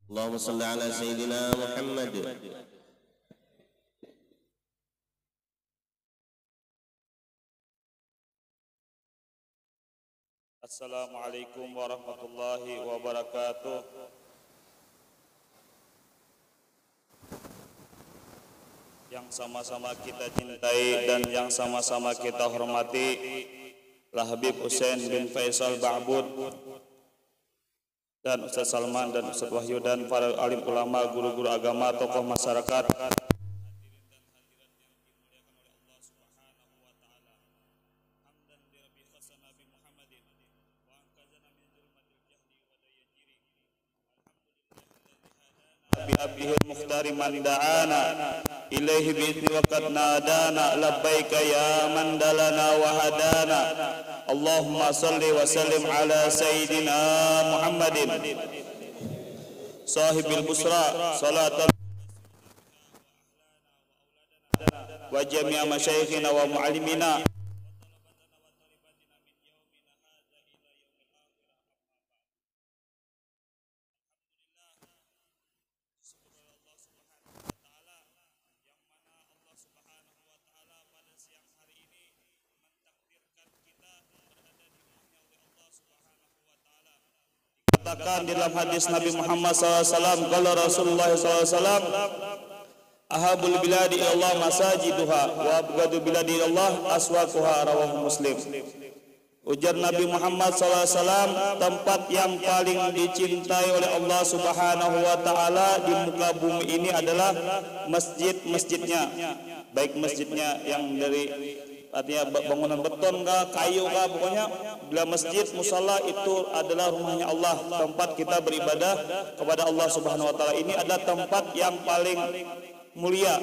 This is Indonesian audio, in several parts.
اللهم صل على سيدنا محمد. Assalamualaikum warahmatullahi wabarakatuh. Yang sama-sama kita cintai dan yang sama-sama kita hormati, Habib Husain bin Faisal Ba'bud dan Ustaz Salman dan Ustaz Wahyu dan para alim ulama, guru-guru agama, tokoh masyarakat. Bi'abdihil mukhtari man da'ana ilaihi bi'idni wa qad nadana labbaika ya man dalana wa hadana. Allahumma salli wa sallim ala sayyidina Muhammadin sahibil busra salatan wa jami'a masyayikhina wa mu'allimina. Katakan di dalam hadis Nabi Muhammad SAW, kalau Rasulullah SAW, ahabul biladi Allah masajiduha wa abghadu biladi Allah aswaquha, rawahu Muslim. Ujar Nabi Muhammad SAW, tempat yang paling dicintai oleh Allah Subhanahu wa Ta'ala di muka bumi ini adalah masjid-masjidnya, baik masjidnya yang dari artinya bangunan beton kah, kayu kah, pokoknya bila masjid musalla itu adalah rumahnya Allah, tempat kita beribadah kepada Allah Subhanahu wa Ta'ala. Ini adalah tempat yang paling mulia,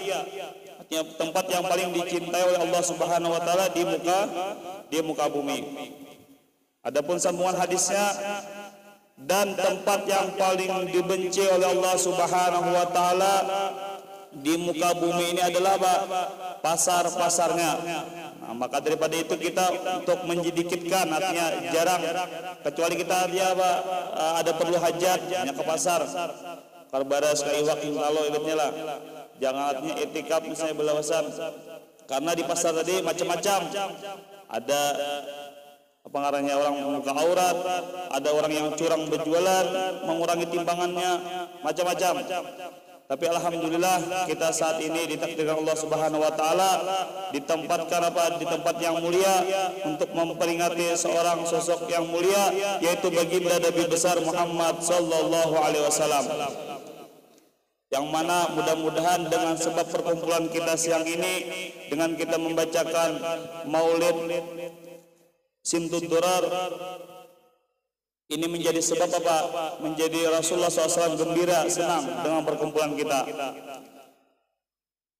artinya tempat yang paling dicintai oleh Allah Subhanahu wa Ta'ala di muka bumi. Adapun sambungan hadisnya, dan tempat yang paling dibenci oleh Allah Subhanahu wa Ta'ala di muka bumi ini adalah pasar-pasarnya. Nah, maka daripada itu kita untuk menjidikitkan, artinya jarang, kecuali kita ada perlu hajat hanya ke pasar karbaras kaiwak insalo ibatnya lah, jangan artinya etikap misalnya belawasan, karena di pasar tadi macam-macam, ada apa ngarannya orang membuka aurat, ada orang yang curang berjualan, mengurangi timbangannya, macam-macam. Tapi alhamdulillah kita saat ini ditakdirkan Allah Subhanahu wa Ta'ala ditempatkan di tempat yang mulia untuk memperingati seorang sosok yang mulia, yaitu baginda Nabi besar Muhammad sallallahu alaihi wasallam. Yang mana mudah-mudahan dengan sebab perkumpulan kita siang ini, dengan kita membacakan Maulid Simtud Durar, ini menjadi sebab apa? Menjadi Rasulullah SAW gembira, senang dengan perkumpulan kita.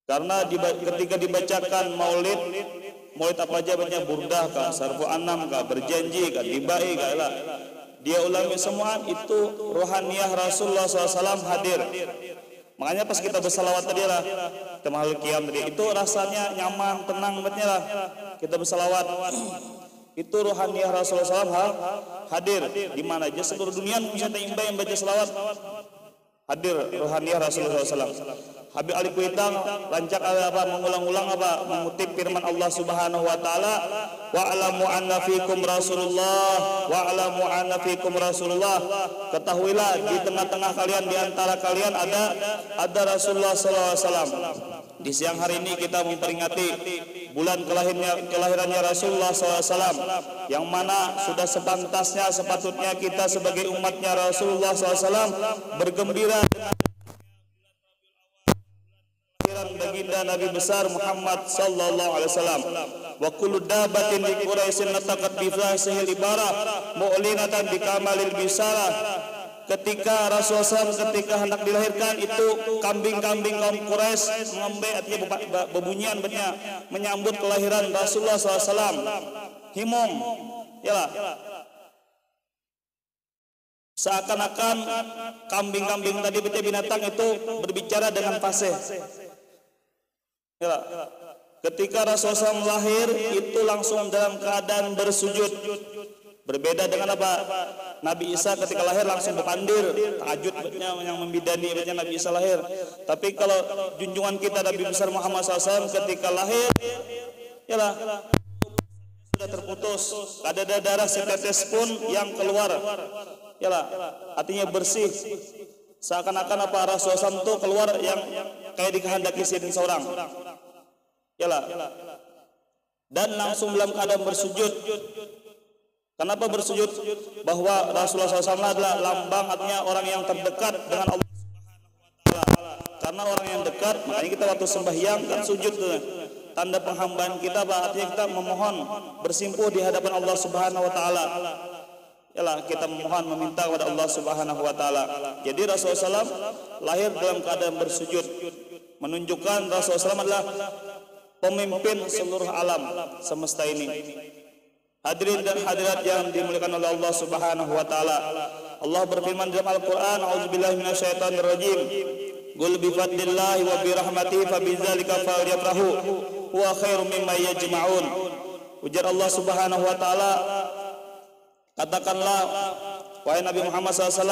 Karena ketika dibacakan maulid apa aja banyak, burdah kah, sarfu anam kah, berjanji kah, tibai kah, dia ulami semua itu rohaniyah Rasulullah SAW hadir. Makanya pas kita bersalawat tadi lah, Temahul Qiyam tadi, itu rasanya nyaman, tenang bangetnya lah. Kita bersalawat, itu rohaniyah Rasulullah SAW hadir di mana aja seluruh dunia, misalnya yang baca selawat hadir rohaniyah Rasulullah SAW. Habib Ali Kuitang lancak mengulang-ulang mengutip firman Allah Subhanahu wa Ta'ala, wa'lamu anna fikum Rasulullah, wa'lamu anna fikum Rasulullah, ketahuilah di tengah-tengah kalian, di antara kalian ada Rasulullah SAW. Di siang hari ini kita memperingati bulan kelahirannya Rasulullah SAW, yang mana sudah sepantasnya, sepatutnya kita sebagai umatnya Rasulullah SAW bergembira kelahiran baginda Nabi besar Muhammad sallallahu alaihi wasallam. Wa kullu dabatin li Quraisyin nataqat bi fasihil ibarah mu'linatan bi kamalil bisara. Ketika Rasulullah SAW ketika hendak dilahirkan, itu kambing-kambing kaum Quraisy mengembe, artinya bebunyian menyambut kelahiran Rasulullah SAW. Himom, yalah. Seakan-akan kambing-kambing tadi binatang itu berbicara dengan fasih. Yalah. Ketika Rasulullah SAW lahir, itu langsung dalam keadaan bersujud. Berbeda dengan apa? Nabi Isa ketika lahir langsung berpandir, tahajud yang membidani Nabi Isa lahir. Tapi kalau junjungan kita Nabi besar Muhammad SAW ketika lahir, yalah sudah terputus, ada darah setetes pun yang keluar, yalah artinya bersih. Seakan-akan apa Rasulullah SAW itu keluar yang kayak dikehendaki seorang, yalah. Dan langsung dalam keadaan bersujud. Kenapa bersujud? Bahwa Rasulullah SAW adalah lambang, artinya orang yang terdekat dengan Allah Subhanahu wa Ta'ala. Karena orang yang dekat, makanya kita waktu sembahyang kan sujud tuh. Tanda penghambaan kita, artinya kita memohon bersimpuh di hadapan Allah Subhanahu wa Ta'ala. Yalah, kita memohon meminta kepada Allah Subhanahu wa Ta'ala. Jadi Rasulullah SAW lahir dalam keadaan bersujud, menunjukkan Rasulullah SAW adalah pemimpin seluruh alam semesta ini. Hadirin dan hadirat yang dimuliakan oleh Allah Subhanahu wa Ta'ala, Allah berfirman dalam Al-Quran, a'udzubillahi minasyaitonirrajim, qul bi fadlillahi wa bi rahmatihi fa bidzalika falyafrahu huwa khairum mimma yajma'un. Ujar Allah Subhanahu wa Ta'ala, katakanlah wahai Nabi Muhammad SAW,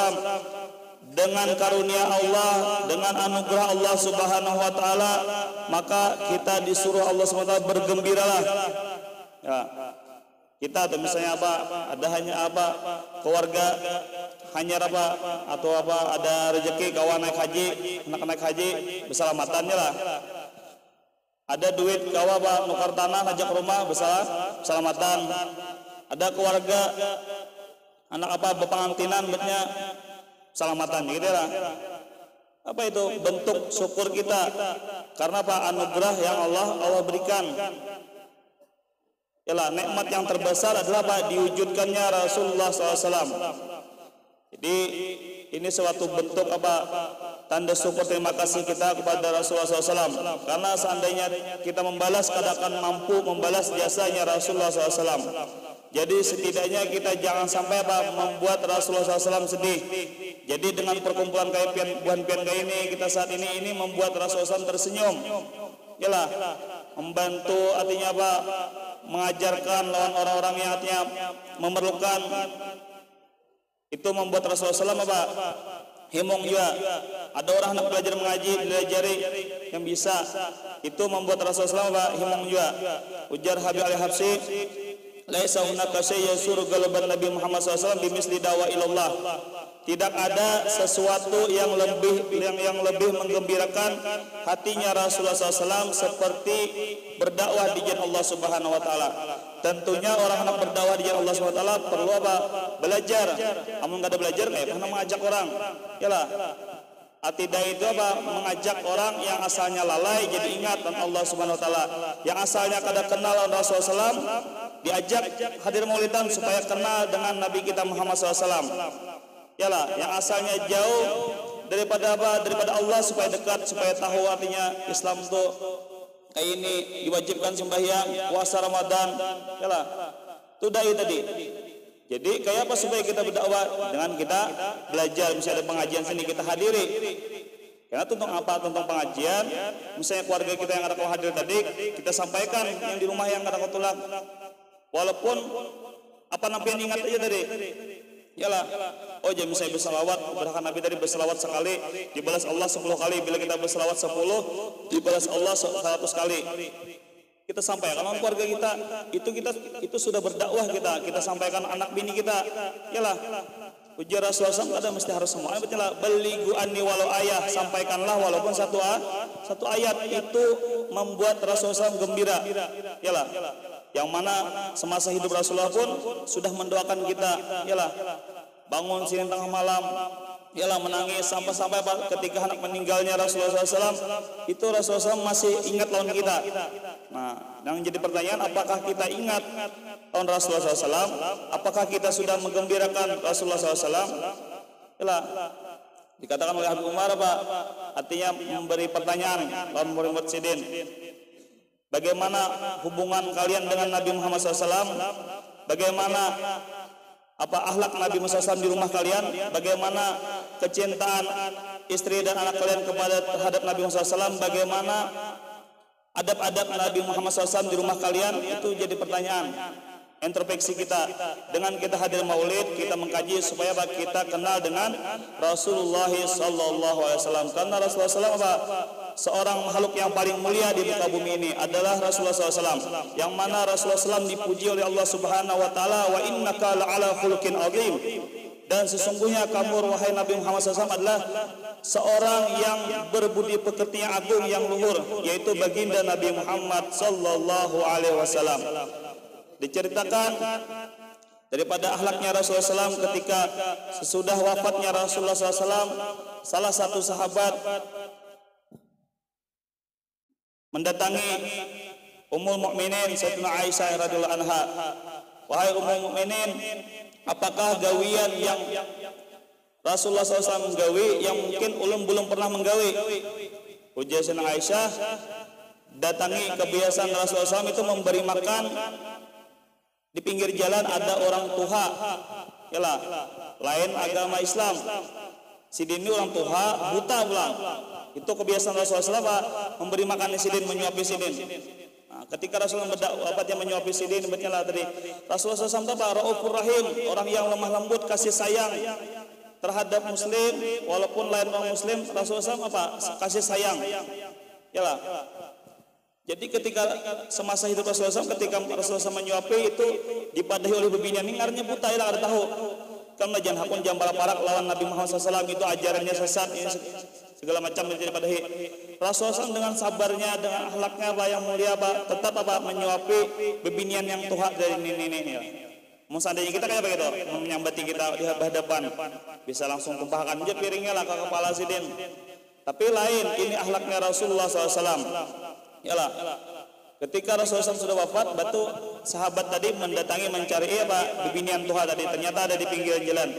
dengan karunia Allah, dengan anugerah Allah Subhanahu wa Ta'ala, maka kita disuruh Allah SWT bergembiralah. Ya. Kita atau misalnya apa, ada hanya apa, keluarga hanya apa, atau apa, ada rezeki kawan naik haji, anak naik haji, berselamatannya lah. Ada duit kawan apa, nukar tanah, ajak rumah, berselamatan. Ada keluarga, anak apa, berpengantinan, betnya, selamatan, gitu lah. Apa itu? Bentuk syukur kita. Karena apa? Anugerah yang Allah berikan. Yalah, nikmat yang terbesar adalah apa? Diwujudkannya Rasulullah SAW. Jadi ini suatu bentuk apa? Tanda syukur terima kasih kita kepada Rasulullah SAW. Karena seandainya kita membalas, kita akan mampu membalas jasanya Rasulullah SAW. Jadi setidaknya kita jangan sampai apa? Membuat Rasulullah SAW sedih. Jadi dengan perkumpulan kayak buan pian kayak ini, kita saat ini membuat Rasulullah SAW tersenyum. Yalah, membantu artinya apa? Mengajarkan lawan orang-orang yang artinya memerlukan. Itu membuat Rasulullah SAW apa? Himung juga. Ada orang hendak belajar mengaji, dilajari yang bisa. Itu membuat Rasulullah SAW apa? Himung juga. Ujar Habib Al-Habsyi, laisa hunaka syai'un yasuru qalban Nabi Muhammad SAW bimisli dawa ilallah. Tidak ada sesuatu yang lebih menggembirakan hatinya Rasulullah SAW seperti berdakwah di jalan Allah Subhanahu wa Ta'ala. Tentunya orang hendak berdakwah di jalan Allah Subhanahu wa Ta'ala perlu apa? Belajar. Namun enggak ada belajar, enggak pernah mengajak orang. Yalah. Atidah itu apa? Mengajak orang yang asalnya lalai jadi ingat tentang Allah Subhanahu wa Ta'ala. Yang asalnya kada kenal Rasulullah SAW diajak hadir maulidan supaya kenal dengan Nabi kita Muhammad SAW. Yalah, yang asalnya jauh daripada apa? Daripada Allah supaya dekat, supaya tahu artinya Islam itu kayak ini, diwajibkan sembahyang, puasa Ramadan. Yalah, itu dai tadi. Jadi kayak apa supaya kita berdakwah? Dengan kita belajar, misalnya ada pengajian sini kita hadiri. Karena tentang apa? Tentang pengajian, misalnya keluarga kita yang ada kau hadir tadi, kita sampaikan yang di rumah yang ada kau tulak. Walaupun apa namanya ingat aja tadi. Yalah, oh jadi misalnya berselawat, berhakan Nabi tadi berselawat sekali, dibalas Allah 10 kali. Bila kita berselawat 10, dibalas Allah 100 kali. Kita sampaikan kalau keluarga kita, itu sudah berdakwah kita sampaikan anak bini kita. Yalah, ujar Rasulullah SAW ada mesti harus semua. Betul lah, beligu anni walau ayah, sampaikanlah walaupun satu ayat. Itu membuat Rasulullah SAW gembira. Yalah, yang mana semasa hidup Rasulullah pun sudah mendoakan kita. Yalah, bangun siang tengah malam, yalah menangis sampai ketika anak meninggalnya Rasulullah SAW, itu Rasulullah SAW masih ingat lawan kita. Nah, yang jadi pertanyaan, apakah kita ingat lawan Rasulullah SAW? Apakah kita sudah menggembirakan Rasulullah SAW? Yalah, dikatakan oleh Habib Umar apa? Artinya memberi pertanyaan lawan murid sidin. Bagaimana hubungan kalian dengan Nabi Muhammad SAW? Bagaimana apa akhlak Nabi Muhammad SAW di rumah kalian? Bagaimana kecintaan istri dan anak kalian terhadap Nabi Muhammad SAW? Bagaimana adab-adab Nabi Muhammad SAW di rumah kalian? Itu jadi pertanyaan. introspeksi kita. Dengan kita hadir maulid, kita mengkaji supaya kita kenal dengan Rasulullah sallallahu alaihi wasallam. Karena Rasulullah SAW seorang makhluk yang paling mulia di muka bumi ini adalah Rasulullah SAW, yang mana Rasulullah SAW dipuji oleh Allah Subhanahu wa taala, wa innaka la'ala khuluqin azim. Dan sesungguhnya kamu wahai Nabi Muhammad SAW adalah seorang yang berbudi pekerti yang agung yang luhur, yaitu baginda Nabi Muhammad sallallahu alaihi wasallam. Diceritakan daripada akhlaknya Rasulullah SAW ketika sesudah wafatnya Rasulullah SAW, salah satu sahabat mendatangi Ummul Mukminin Sayyidatina Aisyah radhiyallahu anha. Wahai Ummul Mukminin, apakah gawian yang Rasulullah SAW menggawi yang mungkin ulun belum pernah menggawi? Ujar Sayyidatina Aisyah, datangi kebiasaan Rasulullah SAW itu memberi makan di pinggir jalan ada orang tuha, yalah, lain agama Islam. Sidin ini orang tuha buta pulang. Itu kebiasaan Rasulullah SAW, memberi makan sidin, menyuapi sidin. Nah, ketika Rasulullah wafatnya menyuapi sidin, bacalah tadi Rasulullah SAW itu apa? Raufur Rahim, orang yang lemah lembut, kasih sayang terhadap muslim, walaupun lain orang muslim. Rasulullah SAW apa? Kasih sayang, yalah. Jadi ketika semasa hidup Rasulullah SAW, ketika Rasulullah SAW menyuapi itu dipadahi oleh bebinian, ini artinya buta, ya ada tahu. Karena jangan hakun jambal parak lawan Nabi Muhammad SAW itu ajarannya sesat, ini segala macam dipadahi. Rasulullah SAW dengan sabarnya, dengan akhlaknya yang mulia, tetap menyuapi bebinian yang tuha dari nenek ya. Seandainya kita kayak begitu, menyambati kita di hadapan, bisa langsung tumpahkan aja piringnya lah ke kepala sidin. Tapi lain, ini akhlaknya Rasulullah SAW. Yalah, ketika Rasulullah SAW sudah wafat, batu sahabat tadi mendatangi mencari bebinian tuha tadi, ternyata ada di pinggir jalan.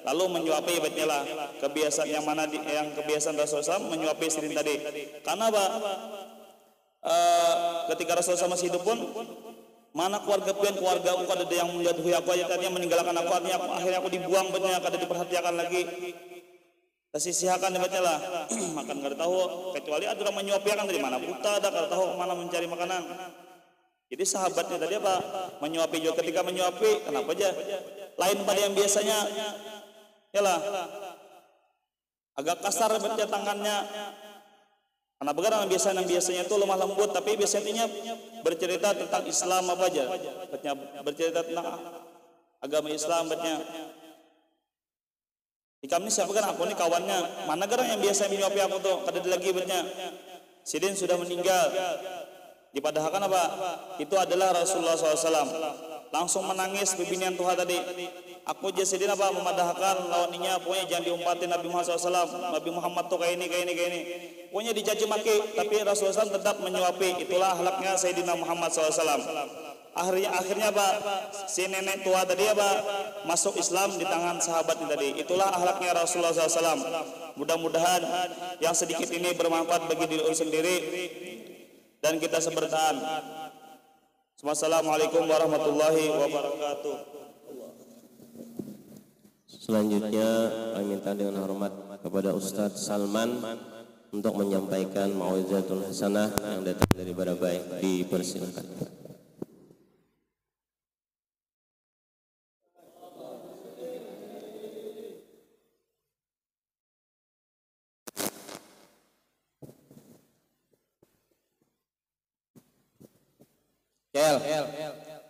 Lalu menyuapi lah kebiasaan yang mana yang kebiasaan Rasulullah SAW menyuapi sidin tadi. Karena ketika Rasulullah SAW masih hidup pun, mana keluarga aku ada yang menjatuhi aku, artinya meninggalkan aku, artinya akhirnya aku dibuang, betulnya kada diperhatikan lagi. Tersisihakan dibaca lah, makan kada tahu, kecuali ada orang menyuapikan dari mana buta, ada kada tahu mana mencari makanan. Jadi sahabatnya tadi menyuapi juga. Ketika menyuapi, kenapa aja lain pada yang biasanya, yalah, agak kasar baca tangannya. Kenapa karena biasanya itu lemah lembut, tapi biasanya bercerita tentang Islam apa aja, bercerita tentang agama Islam, betnya. Ikam ini siapa kan? Aku ini kawannya. Mana garang yang biasa menyuapi aku tuh? Kada lagi betnya. Sidin sudah meninggal. Dipadahkan apa? Itu adalah Rasulullah SAW. Langsung menangis bebinian Tuhan tadi. Aku aja Sidin memadahkan lawannya. Pokoknya jangan diumpatin Nabi Muhammad SAW. Nabi Muhammad tuh kayak ini. Pokoknya dicaci maki. Tapi Rasulullah SAW tetap menyuapi. Itulah akhlaknya Sayyidina Muhammad SAW. Akhirnya si nenek tua tadi masuk Islam di tangan sahabat tadi. Itulah akhlaknya Rasulullah SAW. Mudah-mudahan yang sedikit ini bermanfaat bagi diri sendiri dan kita sebertahan. Wassalamualaikum warahmatullahi wabarakatuh. Selanjutnya kami minta dengan hormat kepada Ustadz Salman untuk menyampaikan mau'izatul hasanah yang datang dari Barabai. Dipersilakan. Jel,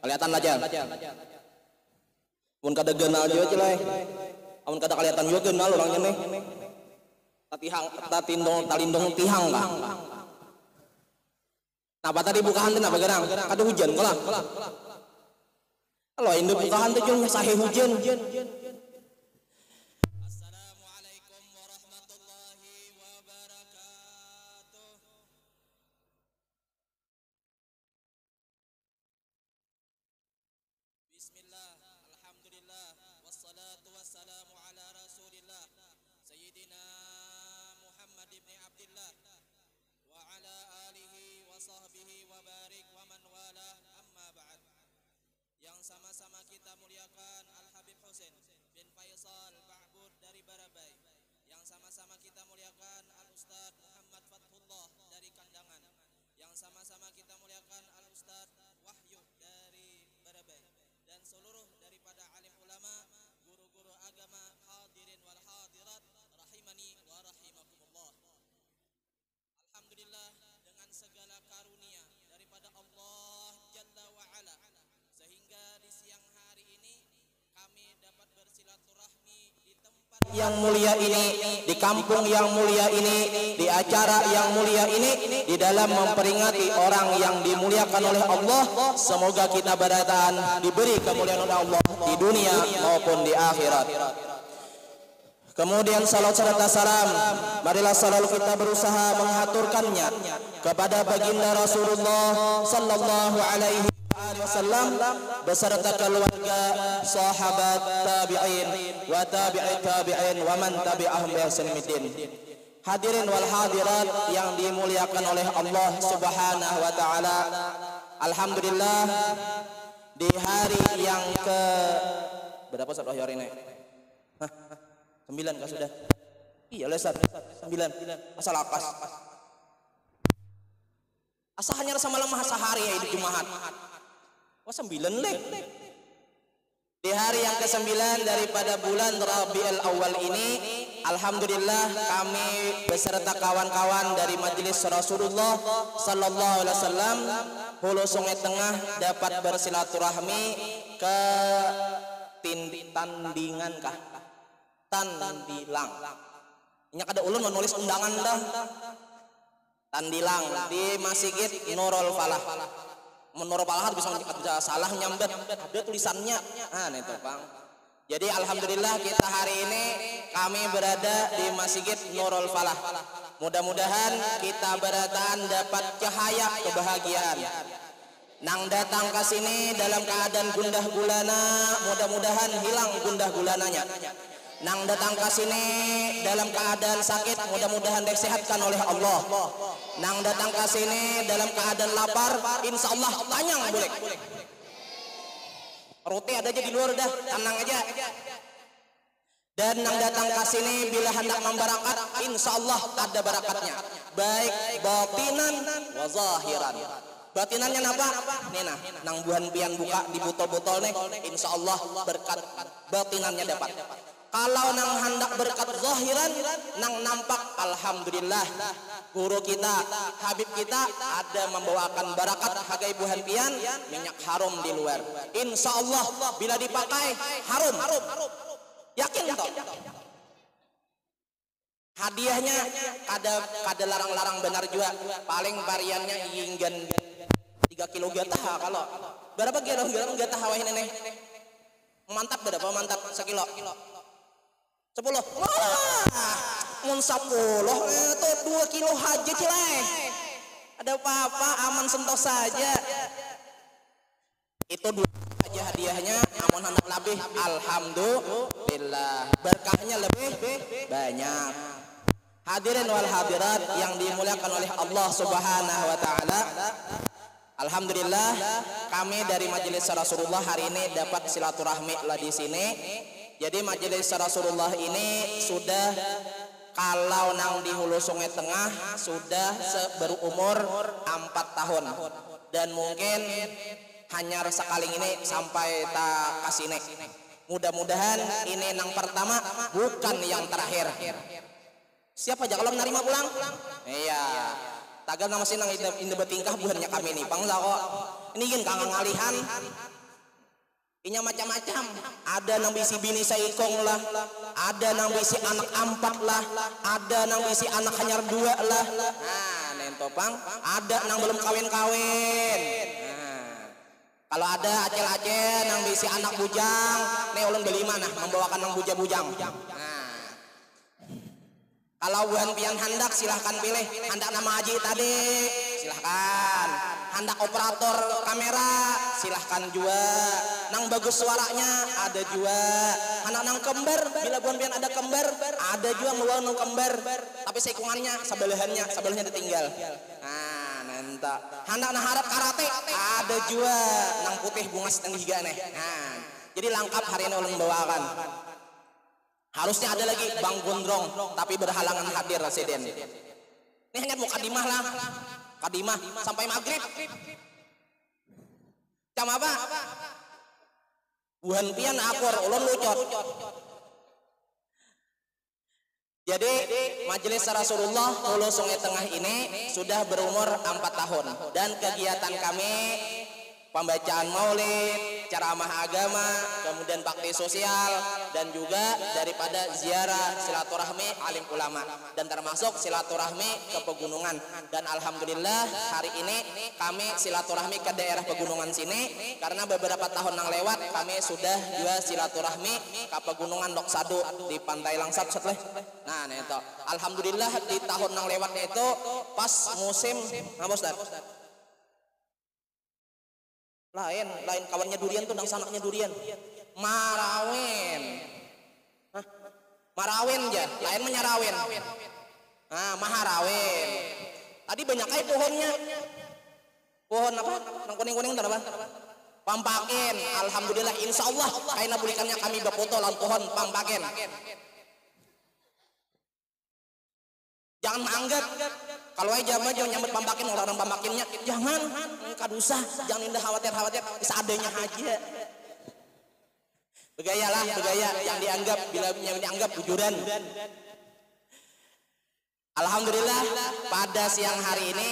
kelihatan aja. Mun kada genal aja celai. Amun kada kelihatan juga genal orangnya nih. Talindong tihang kah? Napa tadi bukahan teh napa gerang? Kada hujan kalah. Kalau induk bukahan teh jeung sahe hujan. Bismillah, alhamdulillah, wassalatu wassalamu ala rasulillah Sayyidina Muhammad ibn Abdillah wa ala alihi wa sahbihi wa barik wa man wala, amma ba'd. Yang sama-sama kita muliakan Al-Habib Husain bin Faisal Ba'bud dari Barabai. Yang sama-sama kita muliakan Al-Ustadz Muhammad Fathullah dari Kandangan. Yang sama-sama kita muliakan Al-Ustadz Wahyu dari Barabai. yang mulia ini, di kampung yang mulia ini, di acara yang mulia ini, di dalam memperingati orang yang dimuliakan oleh Allah. Semoga kita berdataan diberi kemuliaan oleh Allah di dunia maupun di akhirat. Kemudian salat serta salam, marilah selalu kita berusaha mengaturkannya kepada baginda Rasulullah sallallahu alaihi wasallam beserta keluarga, sahabat, tabi'in wa tabi'i tabi'in wa man tabi'ahum bi ihsanin. Hadirin wal hadirat yang dimuliakan oleh Allah Subhanahu wa taala. Alhamdulillah di hari yang ke berapa Ustaz hari ini? 9 kah sudah? Iya Ustaz, 9. Asal akas. Asa hanya sama lemah sehari ya hidup Jumat. Oh 9 leh. Di hari yang ke-9 daripada bulan Rabiul Awal ini, alhamdulillah kami beserta kawan-kawan dari Majelis Rasulullah sallallahu alaihi wasallam Hulu Sungai Tengah dapat bersilaturahmi ke tandingan kah? Tandilang. Ini ada ulun menulis undangan dah. Tandilang di Masjid Nurul Falah. Nurul Falah bisa salah nyambet. Ada tulisannya. Ah, itu Bang. Jadi alhamdulillah kita hari ini kami berada di Masjid Nurul Falah. Mudah-mudahan kita berdataan dapat cahaya kebahagiaan. Nang datang ke sini dalam keadaan gundah gulana, mudah-mudahan hilang gundah gulananya. Nang datang ke sini dalam keadaan sakit, mudah-mudahan disehatkan oleh Allah. Nang datang ke sini dalam keadaan lapar, insya Allah tanyang boleh. Roti ada aja di luar dah, tenang aja. Dan nang datang ke sini bila hendak membarakat, insya Allah ada barakatnya. Baik batinan wa zahiran. Batinannya apa? Nih nah, nang buhan pian buka di botol-botol nih, insya Allah berkat batinannya dapat. Kalau nang hendak berkat zahiran, nang nampak alhamdulillah guru kita, Habib kita ada membawakan barakat hagai buhan pian minyak harum di luar. Insya Allah bila dipakai harum. Yakin toh? Hadiahnya kada larang-larang benar juga. Paling variannya ingin 3 kilo gatah kalau. Berapa kilo gatah wah ini nih? Mantap berapa mantap? 1 kilo. 10. Mun 10 itu 2 kilo haji cileh. Ada apa-apa aman sentos saja. Itu 2 aja hadiahnya, amun hendak lebih alhamdulillah. Berkahnya lebih banyak. Hadirin wal hadirat yang dimuliakan oleh Allah Subhanahu wa taala. Alhamdulillah kami dari Majelis Rasulullah hari ini dapat silaturahmi lah di sini. Jadi Majelis Rasulullah ini sudah kalau nang di Hulu Sungai Tengah sudah berumur 4 tahun dan mungkin hanya sekali ini sampai tak kasih nek. Mudah-mudahan ini nang pertama bukan yang terakhir. Siapa aja kalau menerima pulang? Iya. Tagal nama sinang inde betingkah buhannya kami nih. Pangsa kok. Ini kan kangang ngalihan. Inya macam-macam. Ada nang bisi bini saikong lah, ada nang bisi anak 4 lah, ada nang bisi anak hanya 2 lah. Nah, nentopang, ada nang belum kawin-kawin. Nah, kalau ada acel-acel nang bisi anak bujang, nih ulun beli mana membawakan nang bujang. Nah, kalau buan pian hendak silahkan pilih. Hendak nama haji tadi silahkan. Hendak operator kamera silahkan juga. Nang bagus suaranya ada juga. Hendak nang kembar bila buan pian ada kembar ada juga ngeluar nang kembar. Tapi sekungannya sebelahnya ditinggal. Nah nanti. Hendak nang harap karate ada juga. Nang putih bunga setengah higa nih. Nah jadi lengkap hari ini ulun bawakan. Harusnya ada lagi Bang Gondrong, tapi berhalangan hadir residen. Ini hanya mukadimah lah, kadimah sampai maghrib. Jam apa? Buhan pian akur, ulun lucot. Jadi Majelis Rasulullah Hulu Sungai Tengah ini sudah berumur 4 tahun dan kegiatan kami pembacaan maulid, ceramah agama, kemudian bakti sosial, dan juga daripada ziarah silaturahmi alim ulama, dan termasuk silaturahmi ke pegunungan. Dan alhamdulillah hari ini kami silaturahmi ke daerah pegunungan sini karena beberapa tahun yang lewat kami sudah juga silaturahmi ke pegunungan Lok Sadu di Pantai Langsat setelah. Nah, itu alhamdulillah di tahun yang lewatnya itu pas musim apa Ustaz? Lain kawannya durian tuh, nang sanaknya durian. Marawin. Hah? Marawin aja, lain menyarawin. Nah, maharawin. Tadi banyak aja pohonnya. Pohon apa? Nang kuning-kuning tadi apa? Pampakin. Alhamdulillah, insya Allah kaina bulikannya kami berfoto lawan pohon pampakin. Jangan menganggap kalau aja nyambut pampakin orang pampakinnya, jangan kadusa, jangan indah khawatir seadanya aja. Begaya yang dianggap bila yang dianggap bujuran. Alhamdulillah pada siang hari ini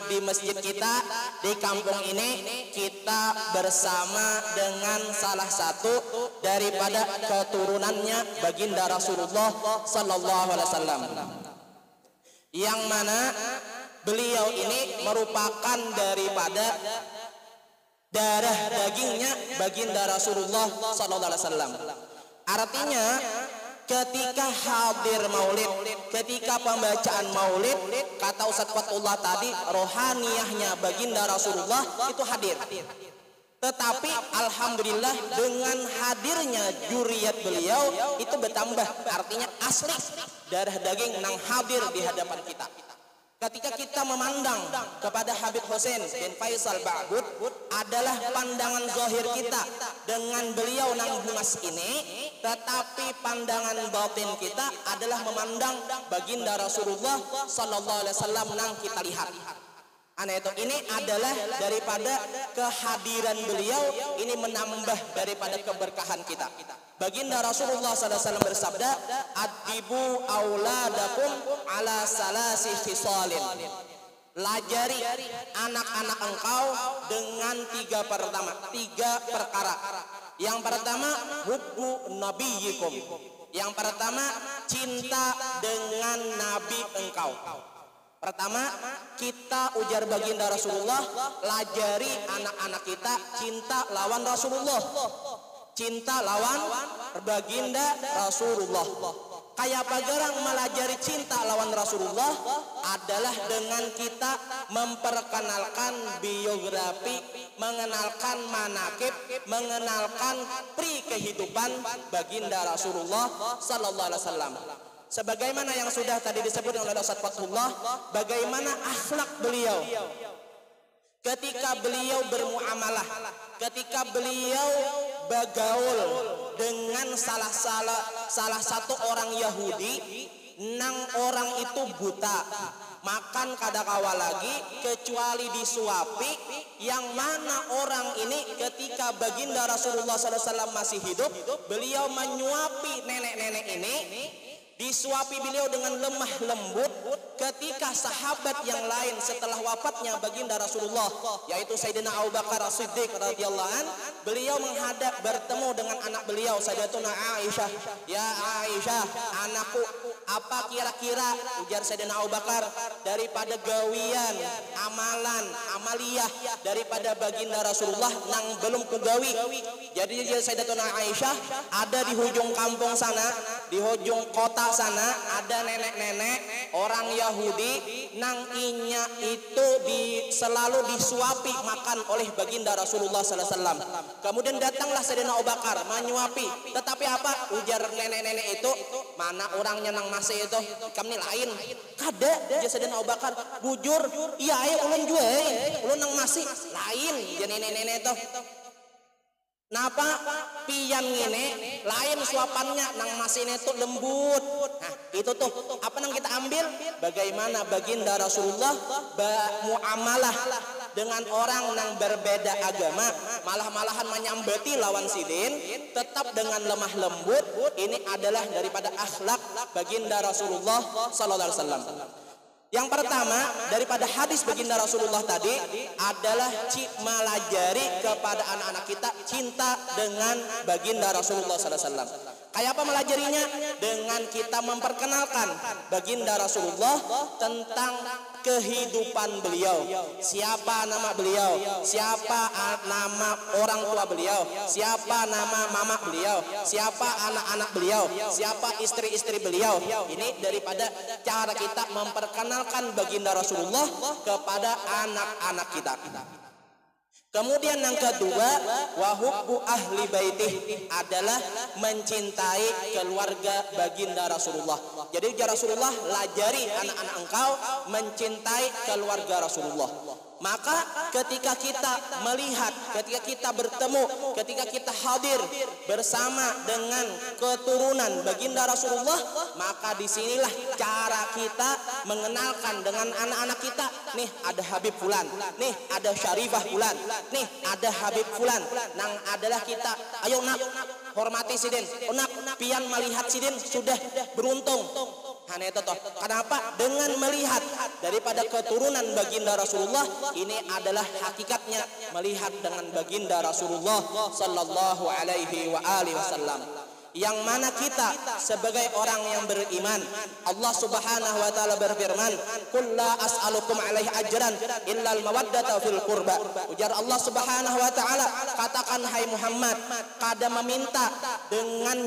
di masjid kita di kampung ini kita bersama dengan salah satu daripada keturunannya baginda Rasulullah sallallahu alaihi wasallam, yang mana beliau ini merupakan daripada darah dagingnya baginda Rasulullah sallallahu alaihi wasallam. Artinya ketika hadir maulid, ketika pembacaan maulid, kata Ustaz Fatullah tadi, rohaniyahnya baginda Rasulullah itu hadir. Tetapi alhamdulillah dengan hadirnya juriyat beliau itu bertambah, artinya asli darah daging nang hadir di hadapan kita. Ketika kita memandang kepada Habib Hussein bin Faisal Ba'bud adalah pandangan zahir kita dengan beliau nang bungas ini, tetapi pandangan batin kita adalah memandang baginda Rasulullah sallallahu alaihi wasallam nang kita lihat. Aneh itu, ini adalah daripada kehadiran beliau, ini menambah daripada keberkahan kita. Baginda Rasulullah SAW bersabda, "Adibu auladakum ala salasi fisalin." Lajari anak-anak engkau dengan tiga perkara. Yang pertama, hubbu nabiyikum. Yang pertama, cinta dengan nabi engkau. Pertama, kita ujar baginda Rasulullah, lajari anak-anak kita cinta lawan Rasulullah. Cinta lawan baginda Rasulullah. Kayak pagarang melajari cinta lawan Rasulullah adalah dengan kita memperkenalkan biografi, mengenalkan manakib, mengenalkan pri kehidupan baginda Rasulullah sallallahu alaihi wasallam. Sebagaimana yang sudah tadi disebut oleh Ustaz Fatullah, bagaimana akhlak beliau ketika beliau bermuamalah, ketika beliau bergaul dengan salah satu orang Yahudi, nang orang itu buta, makan kadakawa lagi kecuali disuapi, yang mana orang ini ketika baginda Rasulullah SAW masih hidup, beliau menyuapi nenek-nenek ini, disuapi beliau dengan lemah lembut. Ketika sahabat yang lain setelah wafatnya baginda Rasulullah, yaitu Sayyidina Abu Bakar As-Siddiq radhiyallahu an, beliau menghadap bertemu dengan anak beliau Sayyidatuna Aisyah. "Ya Aisyah, anakku, apa kira-kira," ujar Sayyidina Abu Bakar, "daripada gawian, amalan, amaliyah daripada baginda Rasulullah nang belum kugawi?" Jadi Sayyidatuna Aisyah, ada di hujung kampung sana, di hujung kota sana, ada nenek-nenek orang Yahudi nang inya itu selalu disuapi makan oleh baginda Rasulullah sallallahu alaihi wasallam. Kemudian datanglah Sayyidina Abu Bakar menyuapi, tetapi apa ujar nenek-nenek itu, "Mana orangnya nang masih itu, kami lain." "Kada," dia Sayyidina Abu Bakar, "bujur, iya ulun juga, ulun nang masih lain." Dia nenek-nenek itu, "Napa pian ngene lain suapannya nang masine itu lembut." Nah, itu tuh apa nang kita ambil, bagaimana baginda Rasulullah muamalah dengan orang nang berbeda agama, malahan menyambati lawan sidin tetap dengan lemah lembut. Ini adalah daripada akhlak baginda Rasulullah sallallahu alaihi wasallam. Yang pertama daripada hadis baginda Rasulullah tadi adalah melajari kepada anak-anak kita cinta dengan baginda Rasulullah SAW. Kayak apa melajarinya? Dengan kita memperkenalkan baginda Rasulullah tentang kehidupan beliau. Siapa nama beliau? Siapa nama orang tua beliau? Siapa nama mama beliau? Siapa anak-anak beliau? Siapa istri-istri beliau? Ini daripada cara kita memperkenalkan baginda Rasulullah kepada anak-anak kita. Kemudian yang kedua, wahubbu ahli baitih adalah mencintai keluarga baginda Rasulullah. Jadi ya Rasulullah, lajari anak-anak engkau mencintai keluarga Rasulullah. Maka ketika kita melihat, ketika kita bertemu, ketika kita hadir bersama dengan keturunan baginda Rasulullah, maka disinilah cara kita mengenalkan dengan anak-anak kita. Nih ada Habib Fulan, nih ada Syarifah Fulan, nih ada Habib Fulan. Nang adalah kita, ayo nak hormati sidin, nak pian melihat sidin sudah beruntung. Hanya itu toh. Kenapa? Dengan melihat daripada keturunan baginda Rasulullah, ini adalah hakikatnya melihat dengan baginda Rasulullah sallallahu alaihi wa alihi wasallam. Yang mana kita sebagai orang yang beriman, Allah Subhanahu wa taala berfirman, "Qul la as'alukum alaihi ajran illa al-mawaddata fil qurba." Ujar Allah Subhanahu wa taala, katakan hai Muhammad, kada meminta dengan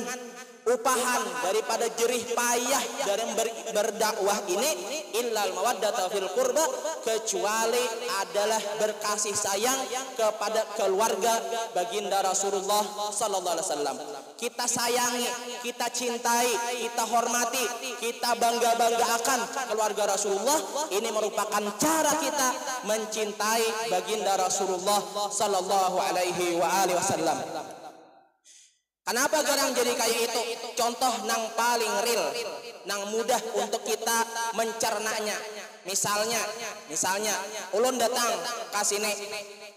upahan daripada jerih payah dari berdakwah ini illal mawaddata fil qurba, kecuali adalah berkasih sayang kepada keluarga baginda Rasulullah sallallahu alaihi wasallam. Kita sayangi, kita cintai, kita hormati, kita bangga-banggakan keluarga Rasulullah. Ini merupakan cara kita mencintai baginda Rasulullah sallallahu alaihi wa alihi wasallam. Kenapa garang jadi kayak itu? Contoh nang paling real, nang mudah untuk kita mencernanya. Misalnya, ulun datang ke sini.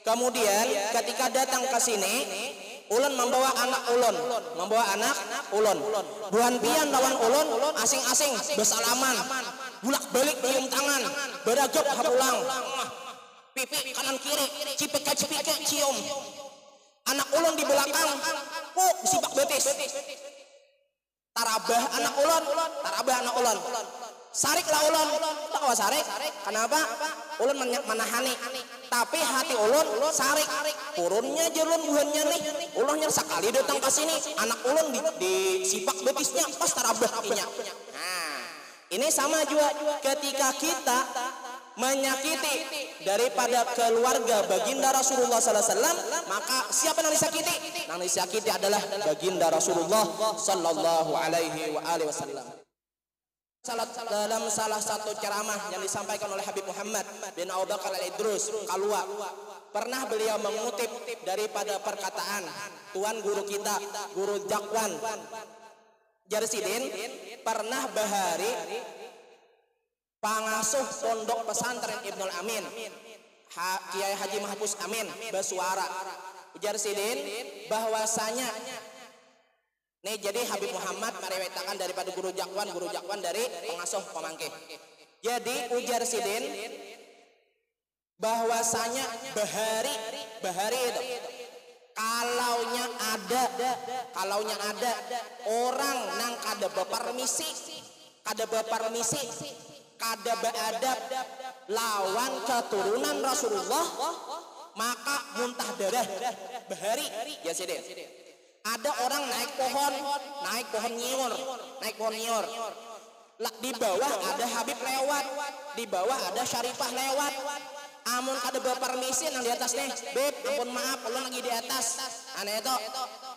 Kemudian ketika datang ke sini, ulun membawa anak ulun. Buan pian lawan ulun, asing-asing bersalaman, bulak-balik cium tangan, beragap hapulang, pipi kanan kiri, cipika cium. Anak ulun di belakang, sibak betis. Tarabah anak ulun. Sariklah ulun. Tahu sarik? Kenapa? Ulun menahani. Tapi hati ulun sarik. Turunnya jelun buahnya nih. Ulunnya sekali datang ke sini, anak ulun di sibak betisnya pas tarabah pinya. Nah, ini sama juga ketika kita menyakiti daripada keluarga baginda Rasulullah sallallahu alaihi wasallam, maka siapa yang disakiti? Yang disakiti adalah baginda Rasulullah sallallahu alaihi wa alihi wasallam. Dalam salah satu ceramah yang disampaikan oleh Habib Muhammad bin Abu Bakar Al-Idrus Kalua, pernah beliau mengutip daripada perkataan tuan guru kita, Guru Jakwan Jarsidin, pernah bahari pengasuh pondok pesantren Ibnul Amin, Kiai Haji Mahfuz Amin bersuara. Ujar sidin bahwasanya nih, jadi Habib Muhammad meriwayatkan daripada Guru Jakwan dari pengasuh pemangkih. Jadi ujar sidin bahwasanya bahari itu kalaunya ada orang nang kada bepermisi kada beadab lawan keturunan Rasulullah, maka muntah darah bahari ya sidin. Ada orang naik pohon nyiur. Di bawah ada Habib lewat, di bawah ada Syarifah lewat. Amun kada bepermisi nang di atas nih, beb, ampun maaf, ulun lagi di atas. Aneh itu,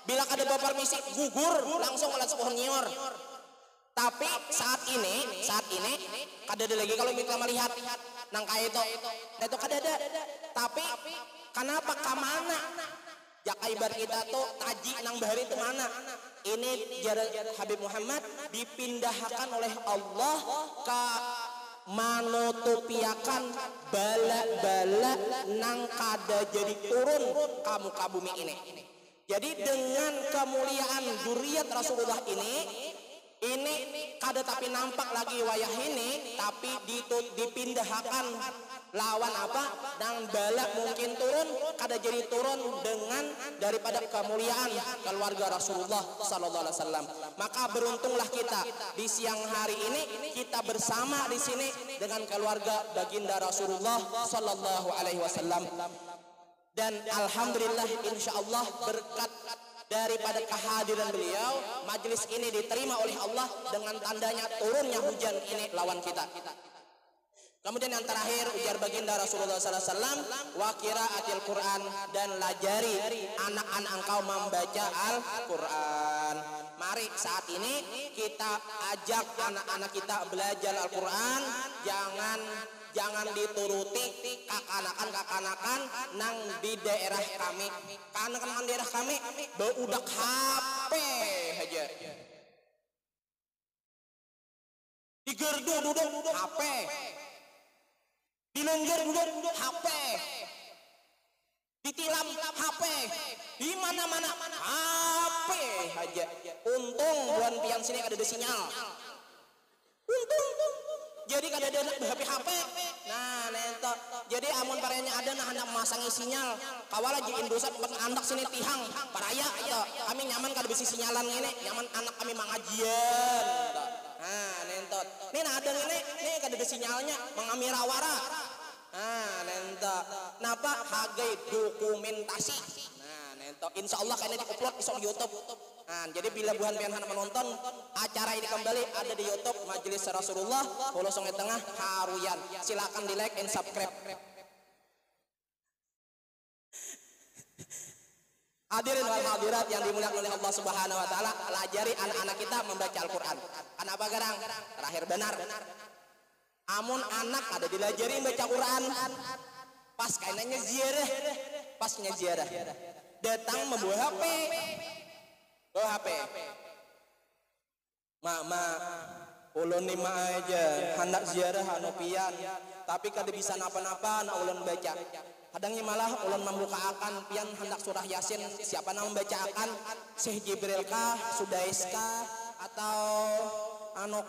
bila kada bepermisi gugur langsung alat pohon nyiur. Tapi saat ini kada ada lagi kalau kita melihat nang kaya itu kada ada. Tapi kenapa kamana? Ya kaibar kita tuh taji nang bahari itu mana? Ini jarak Habib Muhammad dipindahkan oleh Allah ke manutupiakan bala-bala nang kada jadi turun kamu ke bumi ini. Jadi dengan kemuliaan zuriat Rasulullah ini kada tapi nampak lagi wayah ini, tapi dipindahkan lawan apa? Dan bala mungkin turun, kada jadi turun dengan daripada kemuliaan keluarga Rasulullah sallallahu alaihi wasallam. Maka beruntunglah kita di siang hari ini kita bersama di sini dengan keluarga baginda Rasulullah sallallahu alaihi wasallam. Dan alhamdulillah insyaallah berkat daripada kehadiran beliau, majelis ini diterima oleh Allah dengan tandanya turunnya hujan ini lawan kita. Kemudian yang terakhir ujar baginda Rasulullah sallallahu alaihi wasallam, wa qiraatil Quran, dan lajari anak-anak engkau membaca Al-Quran. Mari saat ini kita ajak anak-anak kita belajar Al-Quran, jangan dituruti kakanakan nang di daerah kami. Kakanakan daerah kami beudak HP aja. Di gerdu duduk HP. Di lengger duduk HP. Ditilam HP. Di mana-mana HP aja. Untung bulan pian sini ada sinyal. Untung. Jadi kada ada HP. Nah, nento. Jadi amun parenya ada nah hendak masangi sinyal. Kawala ji Indosat andak sini tihang paraya ya. Kami nyaman kada bisi sinyalan ini, nyaman anak kami mangajian. Nah, nento. Nih nah ada ini, nih kada ada sinyalnya mangamirawara. Nah, nento. Napa hagai dokumentasi. Nah, nento. Insyaallah kayaknya di-upload di YouTube. Nah, jadi bila buhan pian hendak menonton acara ini kembali ada di YouTube Majelis Rasulullah Hulu Sungai Tengah Haruyan. Silakan di like and subscribe. Hadirin wal hadirat yang dimuliakan oleh Allah Subhanahu wa taala, pelajari anak-anak kita membaca Al-Qur'an. Kenapa garang? Terakhir benar. Amun anak ada dilajari membaca Quran, pas kainannya ziarah, pasnya ziarah. Datang membawa HP. Bawa HP. Mama, ulun lima aja, hendak ziarah hanopian, tapi kada bisa napa-napa nak ulun baca. Kadangnya malah ulun membukaan pian hendak surah Yasin, siapa nama membacakan? Syekh Jibril kah, Sudais kah, atau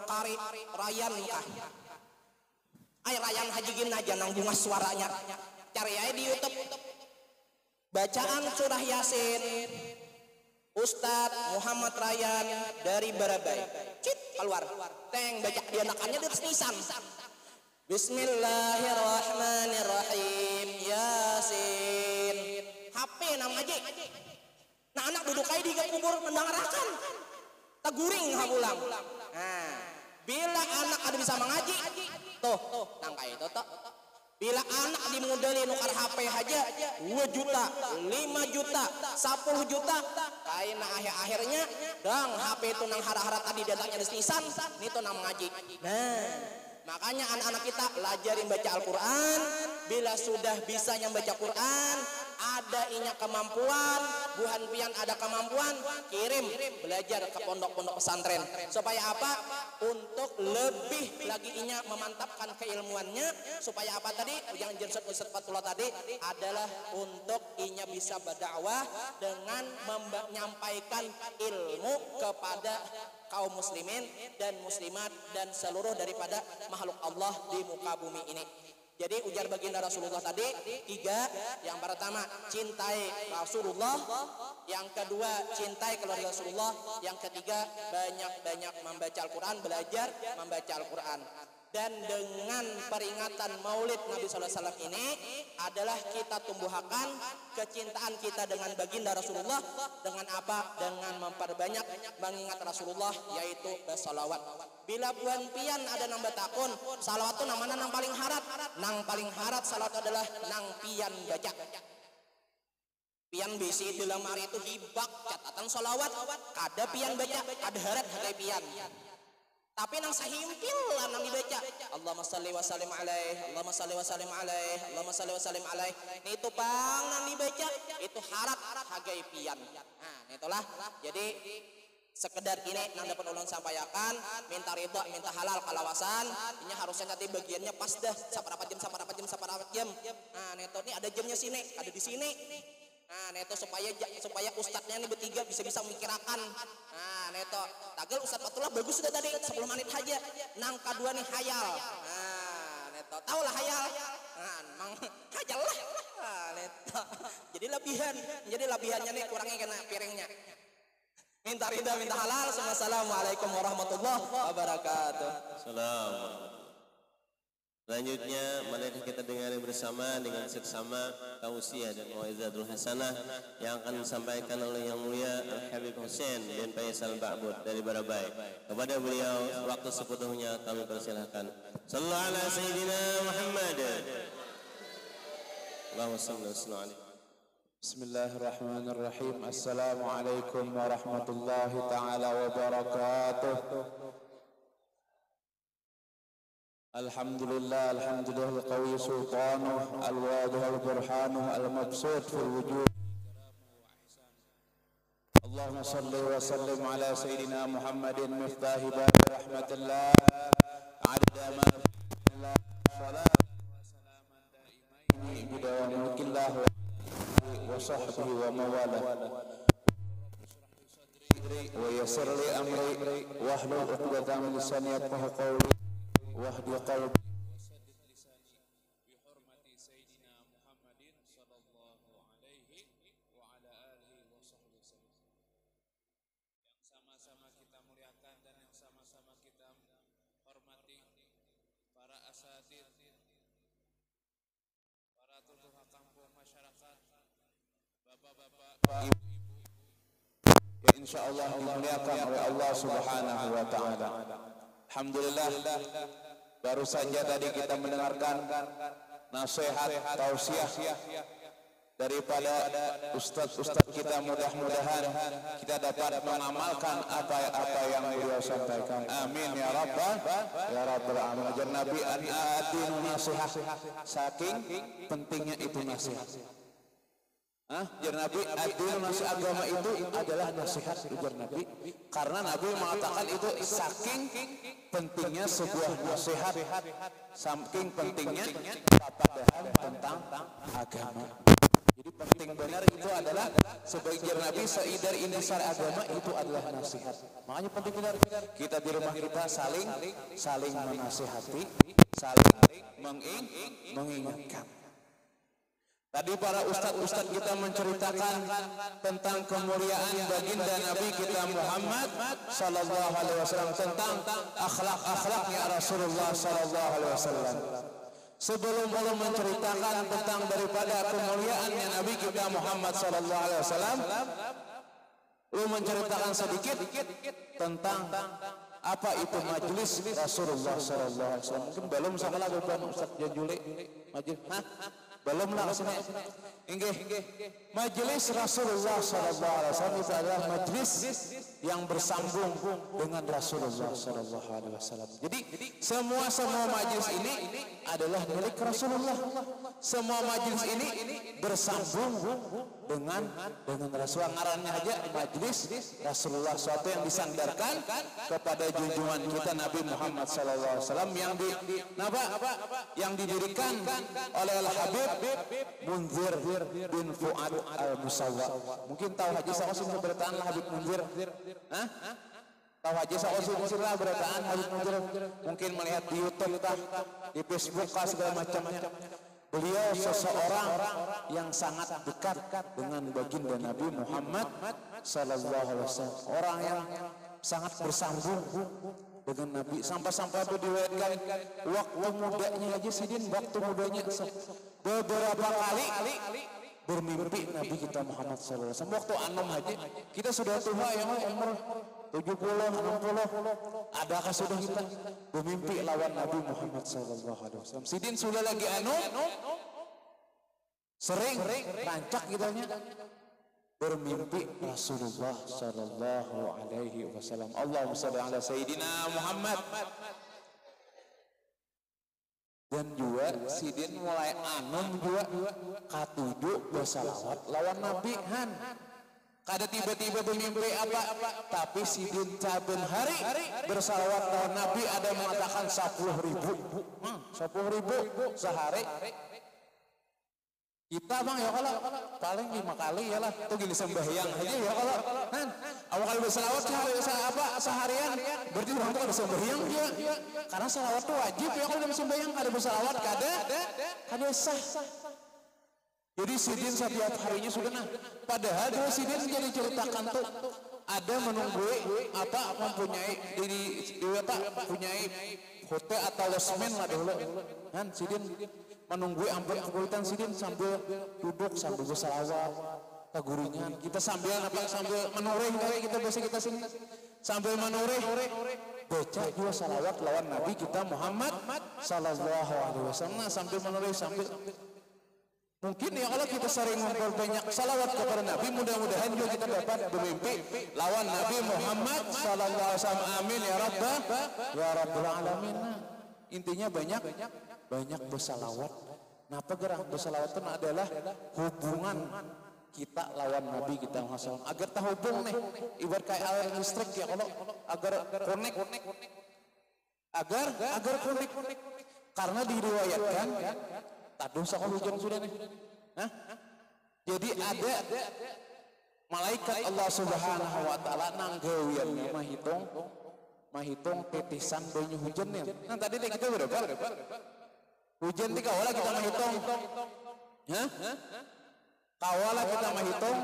Kari Rayan kah? Ay Rayan hajigin aja nang bunga suaranya. Cari aja di YouTube. Bacaan surah Yasin. Ustadz Muhammad Rayan dari Barabai. Cit keluar. Teng baca di anakannya di nisan. Bismillahirrahmanirrahim. Yasin. HP nama aja. Nah anak duduk aja di kubur mendengarkan. Taguring habulang. Nah, bila anak ada bisa mengaji, tuh nangka itu tuh. Bila anak dimodali nukar HP aja 2 juta, 5 juta, 10 juta. Kaina akhirnya dang HP itu nang hara-hara tadi datangnya desisan, itu nang mengaji. Nah, makanya anak-anak kita lajarin baca Al-Quran. Bila sudah bisa yang baca Quran, ada inya kemampuan, buhan pian ada kemampuan, kirim belajar ke pondok-pondok pesantren. Supaya apa? Untuk lebih lagi inya memantapkan keilmuannya. Supaya apa tadi? Yang jersat Ustaz Fatullah tadi adalah untuk inya bisa berdakwah dengan menyampaikan ilmu kepada kaum muslimin dan muslimat dan seluruh daripada makhluk Allah di muka bumi ini. Jadi ujar baginda Rasulullah tadi 3. Yang pertama cintai Rasulullah, yang kedua cintai keluarga Rasulullah, yang ketiga banyak-banyak membaca Al-Quran, belajar membaca Al-Quran. Dan dengan peringatan Maulid Nabi Sallallahu Alaihi Wasallam ini adalah kita tumbuhkan kecintaan kita dengan baginda Rasulullah dengan apa? Dengan memperbanyak mengingat Rasulullah, yaitu bersalawat. Bila buan pian ada nang batakun, salawat itu namanya nang paling harat. Nang paling harat salawat adalah nang pian baca. Pian bisi dalam hari itu hibak catatan salawat. Kada pian baca, kada harat hakai pian. Tapi nang sahimpil lah nang dibaca. Allahumma shalli wa sallim alaih, Allahumma shalli wa sallim alaih, Allahumma shalli wa sallim alaih. Itu bang nang dibaca itu harat hagai pian. Nah, itulah. Jadi sekedar ini nang dapat ulun sampaikan, minta ridha, minta halal kalawasan. Ini harusnya nanti bagiannya pas dah. Saparapa jam. Nah, neto ini ada jamnya sini, ada di sini. Nah, neto supaya ustadznya ini bertiga bisa memikirkan. Nah, neto tagel Ustadz Fatullah bagus sudah tadi 10 menit aja. Nang kedua nih hayal. Jadi lebihannya nih kurangnya kena piringnya. Minta ridha, minta halal. Assalamualaikum warahmatullahi wabarakatuh. Assalamualaikum. Selanjutnya mari kita dengar bersama dengan seksama tausiah dan mau'izatul hasanah yang akan disampaikan oleh Yang Mulia Al-Habib Hussein bin Faisal Ba'bud dari Barabai. Kepada beliau waktu sepenuhnya kami persilahkan. Sallallahu ala sayyidina Muhammad. Allahumma salli wa sallim alaihi. Bismillahirrahmanirrahim. Assalamualaikum warahmatullahi ta'ala wabarakatuh. Alhamdulillah, alhamdulillah al-qawi sultanuh, al-wadih al-burhanuh, al-mabsud fil wujud. Allahumma salli wa sallim ala sayyidina Muhammadin miftahi bab rahmatillah, adada ma fillah, salat wa salaman daimaini bidawam mulkillah wa sahbihi wa mawala wa yassir li amri wahlul 'uqdatam min lisani yafqahu qawli wahdi qalbi wasaddid lisani bi hurmati sayyidina Muhammadin sallallahu alaihi wa ala alihi wa sahbihi wasallam. Yang sama-sama kita muliakan dan yang sama-sama kita hormati para asatidz, para tokoh kampung masyarakat, bapak-bapak, ibu-ibu yang insyaallah dimuliakan oleh Allah Subhanahu wa taala. Alhamdulillah, baru saja tadi kita mendengarkan nasihat tausiah daripada ustaz-ustaz kita. Mudah-mudahan kita dapat mengamalkan apa yang beliau sampaikan. Amin ya rabbal alamin. Ajar Nabi an-adinu nasihat, saking pentingnya itu nasihat. Ujar Nabi, ad-dinu nasihat, agama itu adalah nasihat, ujar Nabi. Karena Nabi mengatakan itu saking pentingnya sebuah nasihat, saking pentingnya padahan tentang agama. Jadi penting benar itu adalah sebagai Nabi, seidar indisar agama itu adalah nasihat. Makanya penting benar kita di rumah kita saling menasihati, saling mengingatkan. Tadi para ustaz-ustaz kita menceritakan tentang kemuliaan baginda Nabi kita Muhammad sallallahu alaihi wasallam, tentang akhlak-akhlaknya Rasulullah sallallahu alaihi wasallam. Sebelum menceritakan tentang daripada kemuliaannya Nabi kita Muhammad sallallahu alaihi wasallam, lu menceritakan sedikit tentang apa itu majelis Rasulullah sallallahu alaihi wasallam. Mungkin belum sama lagu Ustaz Janjuli majelis. Belum lah sini. Majelis Rasulullah sallallahu alaihi wasallam itu adalah majelis yang bersambung dengan Rasulullah sallallahu alaihi wasallam. Jadi semua majelis ini adalah milik Rasulullah. Semua majelis ini bersambung dengan Rasulullah. Ngarannya aja majelis Rasulullah, suatu yang disandarkan kepada junjungan kita Nabi Muhammad sallallahu alaihi wasallam yang didirikan oleh Al-Habib Munzir bin Fuad Al-Musawwa. Mungkin tahu Haji Saosin beritaan Habib Munzir? Tahu Haji Saosin beritaan Habib Munzir? Mungkin melihat di YouTube di Facebook segala macamnya. Beliau seseorang yang sangat dekat dengan baginda Nabi Muhammad sallallahu alaihi wasallam. Orang yang sangat bersambung dengan Nabi, sampai-sampai itu diriwayatkan waktu mudanya Haji Sidin, waktu mudanya beberapa kali bermimpi Nabi kita Muhammad sallallahu alaihi wasallam. Waktu anom Haji, kita sudah tua ya, umur 70, 60, adakah sudah kita bermimpi lawan Nabi Muhammad sallallahu alaihi wasallam? Sidin sudah lagi sering rancak gitunya bermimpi Rasulullah sallallahu alaihi wasallam. Allahumma shalli ala sayyidina Muhammad. Dan juga Sidin mulai juga katujuh bersalawat lawan Nabi han. Kada tiba-tiba bermimpi apa, tapi Sidin saben hari bersalawat lawan Nabi, ada mengatakan 10.000 sehari. Kita bang ya kalau paling 5 kali ya lah, tuh gini sembahyang aja ya kalau awal kali bersalawat seharian, berarti orang tuh ada sembahyang dia, karena salawat tuh wajib ya. Kalau ada sembahyang ada bersalawat kada sah. Jadi sidin setiap harinya sudah nah. Padahal dulu sidin jadi ceritakan tuh ada menunggui apa mempunyai di apa punyai hotel atau losmen lah dulu kan sidin menunggui ampun kegulitan sidin sambil duduk sambil bersalawat kaguringan kita sambil apa sambil menoreh kita biasa kita sini sambil menoreh baca juga salawat lawan Nabi kita Muhammad sallallahu alaihi wasallam sambil menoreh sambil mungkin ya kalau kita sering memperbanyak salawat kepada Nabi, mudah-mudahan juga kita dapat bermimpi lawan Nabi Muhammad sallallahu alaihi wasallam. Amin ya rabbal alamin. Intinya banyak bersalawat. Napa gerak bersalawat itu adalah hubungan kita lawan Nabi kita Muhammad agar terhubung nih ibarat kayak air listrik ya kalau agar connect agar connect karena diriwayatkan taduh sama hujan sudah nih. Hah? Jadi ada malaikat Allah Subhanahu wa taala nanggawian mahitung titisan banyu hujan nih. Nah tadi kita berapa? Hujan tiga wala kita mahitung. Hah? Kawala kita mahitung.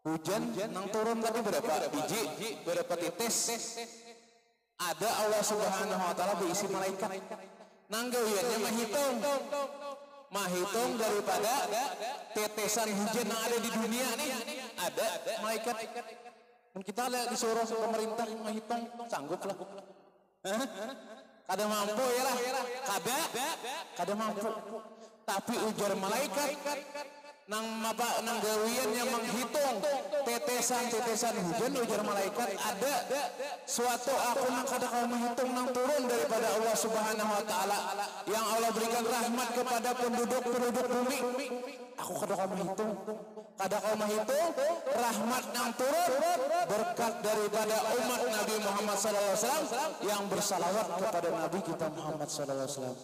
Hujan nang turun tadi berapa? Biji, berapa titis? Ada Allah Subhanahu wa taala berisi malaikat. Nanggawiannya mahitung daripada tetesan hujan yang ada di dunia nih ada malaikat dan kita lihat disuruh pemerintah mahitung sanggup lah kada mampu ya lah kada mampu tapi ujar malaikat nang gawian yang menghitung tetesan hujan ujar malaikat ada suatu aku nang kada kau menghitung nang turun daripada Allah Subhanahu wa taala yang Allah berikan rahmat kepada penduduk bumi aku kada kau menghitung rahmat nang turun berkat daripada umat Nabi Muhammad sallallahu alaihi wasallam yang bersalawat kepada Nabi kita Muhammad sallallahu alaihi wasallam.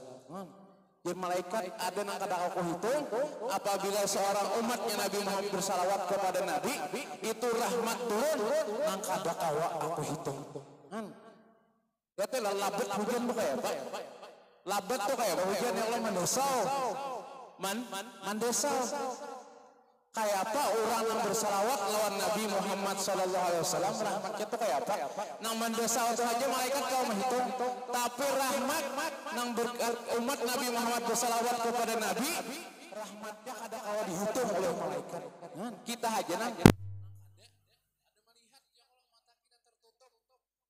Jadi malaikat ada yang kada aku hitung apabila seorang umatnya Nabi Muhammad bersalawat kepada Nabi itu rahmat turun nang kada kawa aku hitung. Ya teh labet hujan tuh kayak apa? Labet tuh kayak apa? Hujan yang Allah mendesau. Mendesau. Kayak apa orang yang bersalawat lawan Nabi Muhammad sallallahu alaihi wasallam rahmatnya tuh kayak apa? Nang mendesau itu aja malaikat kau menghitung, tapi rahmat nang umat Nabi Muhammad bersalawat kepada Nabi, rahmatnya kada kau dihitung oleh malaikat. Kita aja nang ada melihat ya kalau mata kita tertutup,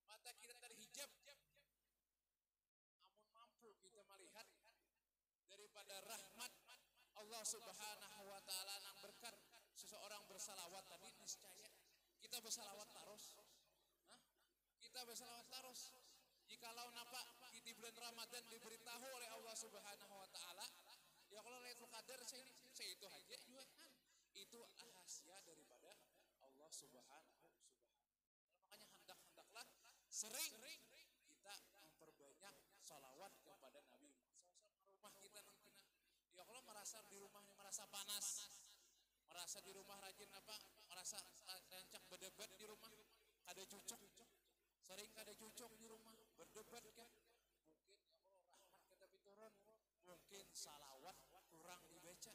mata kita terhijab. Amun mampu kita melihat daripada rahmat Allah Subhanahu wa taala nang berkat seseorang bersalawat tadi niscaya kita bersalawat terus. Kita bersalawat terus. Jikalau napa di bulan Ramadan diberitahu oleh Allah Subhanahu wa taala, ya kalau Lailatul Qadar saya itu aja juga itu rahasia daripada Allah Subhanahu wa taala. Makanya hendaklah sering kita memperbanyak salawat kepada Nabi rumah kita nanti. Ya kalau merasa di rumahnya merasa panas, merasa di rumah rajin apa, merasa rancak berdebat di rumah, kada cucuk, sering kada cucuk di rumah, berdebat kan, mungkin ya kalau rahmat kita turun, mungkin salawat kurang dibaca,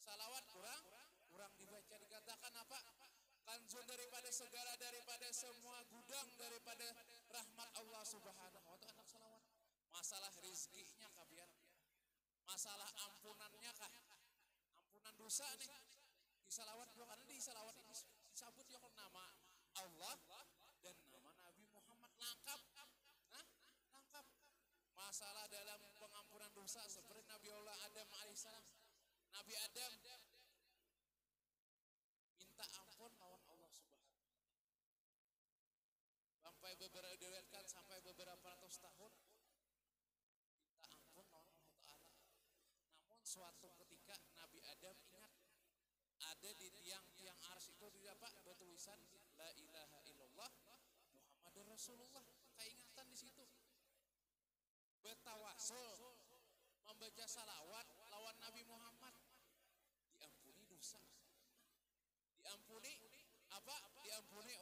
salawat kurang dibaca dikatakan apa? Kanzun daripada segala daripada semua gudang daripada rahmat Allah Subhanahu wa taala salawat. Masalah rezekinya kabiar. Masalah ampunannya kah? Ampunan dosa nih. Di salawat karena di salawat ini disebut ya nama Allah dan nama Nabi Muhammad lengkap. Lengkap. Masalah dalam pengampunan dosa seperti Nabi Allah Adam alaihissalam. Nabi Adam minta ampun lawan Allah Subhanahu. Sampai beberapa ratus tahun suatu ketika Nabi Adam ingat ada di tiang ars itu di apa bertulisan la ilaha illallah Muhammadur Rasulullah keingatan di situ bertawasul membaca salawat lawan Nabi Muhammad diampuni dosa diampuni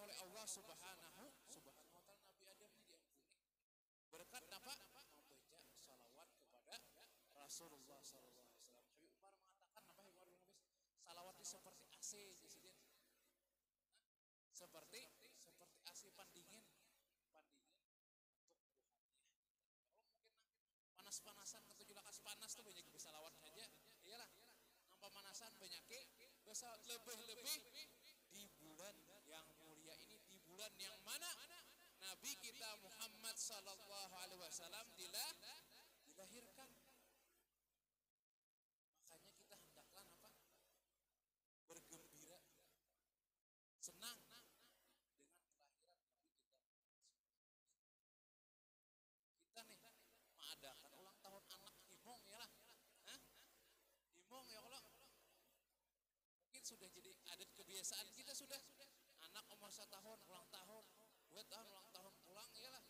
oleh Allah Subhanahu wa taala Nabi Adam ini diampuni berkat apa membaca salawat kepada Rasulullah sallallahu alaihi wasallam. Habib Umar AC jadi seperti AC pendingin untuk ruhaniah. Kalau mungkin panas-panasan ke 7 lakas panas tuh banyak bisa lawan saja. Iyalah. Nampak pemanasan banyak bisa lebih-lebih di bulan yang mulia ini, di bulan yang mana Nabi kita Muhammad sallallahu alaihi wasallam dilahirkan. Makanya kita hendaklah apa? Bergembira, senang dengan kelahiran Nabi kita. Kita nih mengadakan ulang tahun anak Himong ya lah. Himong ya Allah. Mungkin sudah jadi adat kebiasaan kita sudah. Anak umur 1 tahun ulang tahun, 2 tahun ulang tahun pulang ya lah.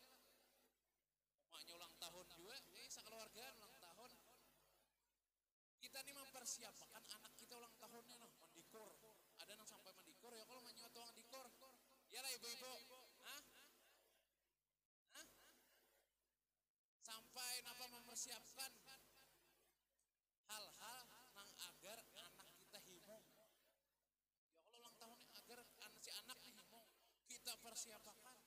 Emaknya ulang tahun juga, sekeluargaan ulang tahun. Kita nih mempersiapkan anak kita ulang tahunnya noh, mendikor. Ada yang sampai mendikor ya kalau nggak nyuat uang dikor. Ya lah ibu-ibu. Sampai napa mempersiapkan hal-hal nang agar anak kita himong. Ya Allah ulang tahunnya agar si anak nih himong. Kita persiapkan.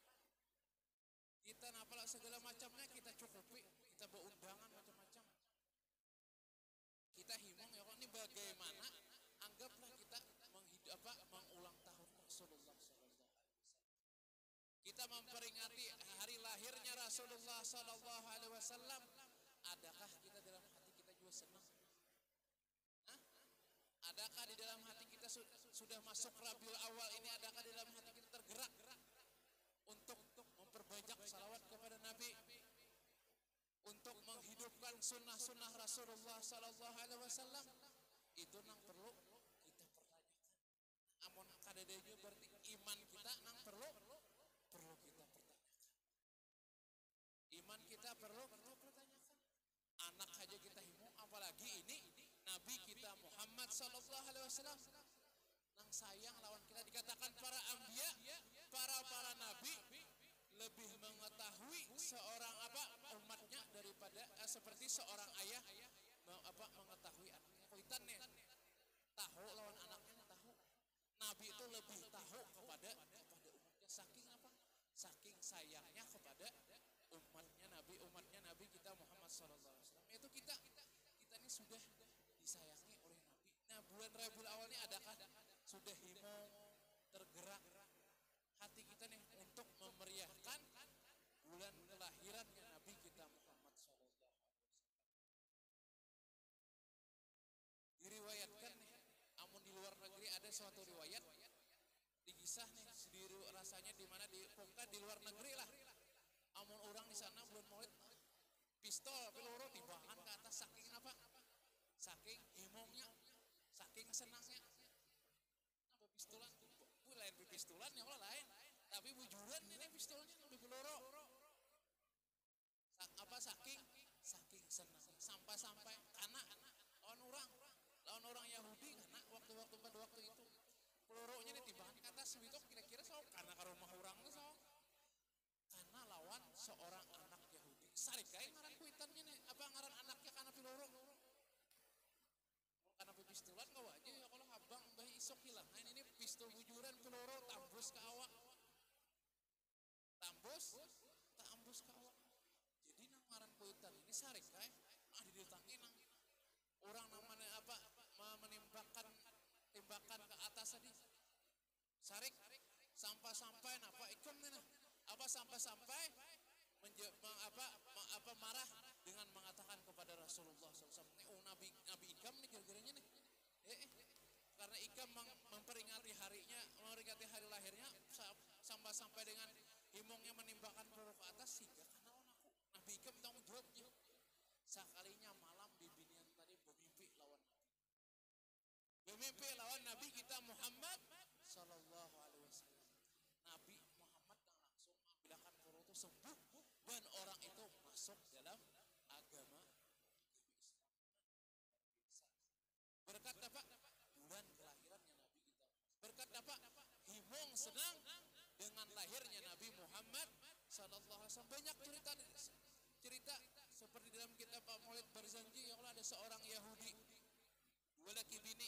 Kita napa segala macamnya kita cukupi. Kita berundangan macam-macam. Kita himong ya Allah ini bagaimana? Anggaplah kita mengulang tahun Rasulullah sallallahu alaihi wasallam. Kita memperingati hari lahirnya Rasulullah sallallahu alaihi wasallam. Adakah kita dalam hati kita juga senang? Adakah di dalam hati kita sudah masuk Rabiul Awal ini, adakah di dalam hati kita tergerak untuk memperbanyak salawat kepada Nabi, untuk menghidupkan sunnah-sunnah Rasulullah sallallahu alaihi wasallam? Itu nang perlu kita pertanyakan. Amun kadadanya berarti iman kita nang perlu kita pertanyakan. Iman kita perlu kita pertanyakan. Anak aja kita himung, apalagi ini Nabi kita Muhammad sallallahu alaihi wasallam. Nang sayang lawan kita dikatakan para anbiya, para nabi lebih mengetahui seorang umatnya daripada seperti seorang ayah mengetahui anaknya. Kuitan nih tahu lawan anaknya tahu. Nabi itu lebih tahu kepada umatnya saking apa? Saking sayangnya kepada umatnya Nabi kita Muhammad sallallahu alaihi wasallam. Itu kita ini sudah disayangi oleh Nabi. Nah, bulan Rabiul Awal ini adakah sudah himong tergerak hati kita nih untuk memeriahkan bulan kelahirannya Nabi kita Muhammad sallallahu alaihi wasallam. Diriwayatkan nih, amun di luar negeri ada suatu riwayat dikisah nih sendiri rasanya di mana di luar negeri lah. Amun orang di sana bulan Maulid pistol peluru timbangan ke atas saking apa? Saking himongnya, saking senangnya. Apa pistolan? Lain pistolan ya Allah lain. Tapi bujuran ini pistolnya lebih peluru. Saking senang sampai karena lawan orang Yahudi karena waktu itu pelurunya ditimbangan ke atas itu kira-kira karena ke rumah orang itu karena lawan seorang anak Yahudi. Sarikai ngaran kuitannya nih, apa ngaran anaknya karena peluru. Karena pistolan kau aja ya kalau habang bayi isok hilang. Nah ini pistol bujuran peluru tambus ke awak. Tambus ke awak. Jadi nang ngaran kuitan ini sarikai ditangin nang orang namanya menembakkan tembakan ke atas tadi. Sarik sampai napa ikum nih sampai marah dengan mengatakan kepada Rasulullah SAW. Oh Nabi Ikam nih gara-garanya nih. Karena Ikam memperingati hari hari lahirnya sampai dengan himongnya menimbangkan peluru ke atas sehingga karena aku Nabi Ikam tanggung jawabnya. Sekalinya malam bibinian tadi bermimpi lawan Nabi kita Muhammad sallallahu alaihi wasallam. Nabi Muhammad langsung mengambilkan peluru itu sembuh dan orang itu masuk dalam agama Islam. Berkat apa? Bulan kelahirannya Nabi kita. Berkat apa? Himong senang dengan lahirnya Nabi Muhammad sallallahu alaihi wasallam. Banyak cerita seperti dalam kitab Maulid berjanji ya Allah ada seorang Yahudi dua laki bini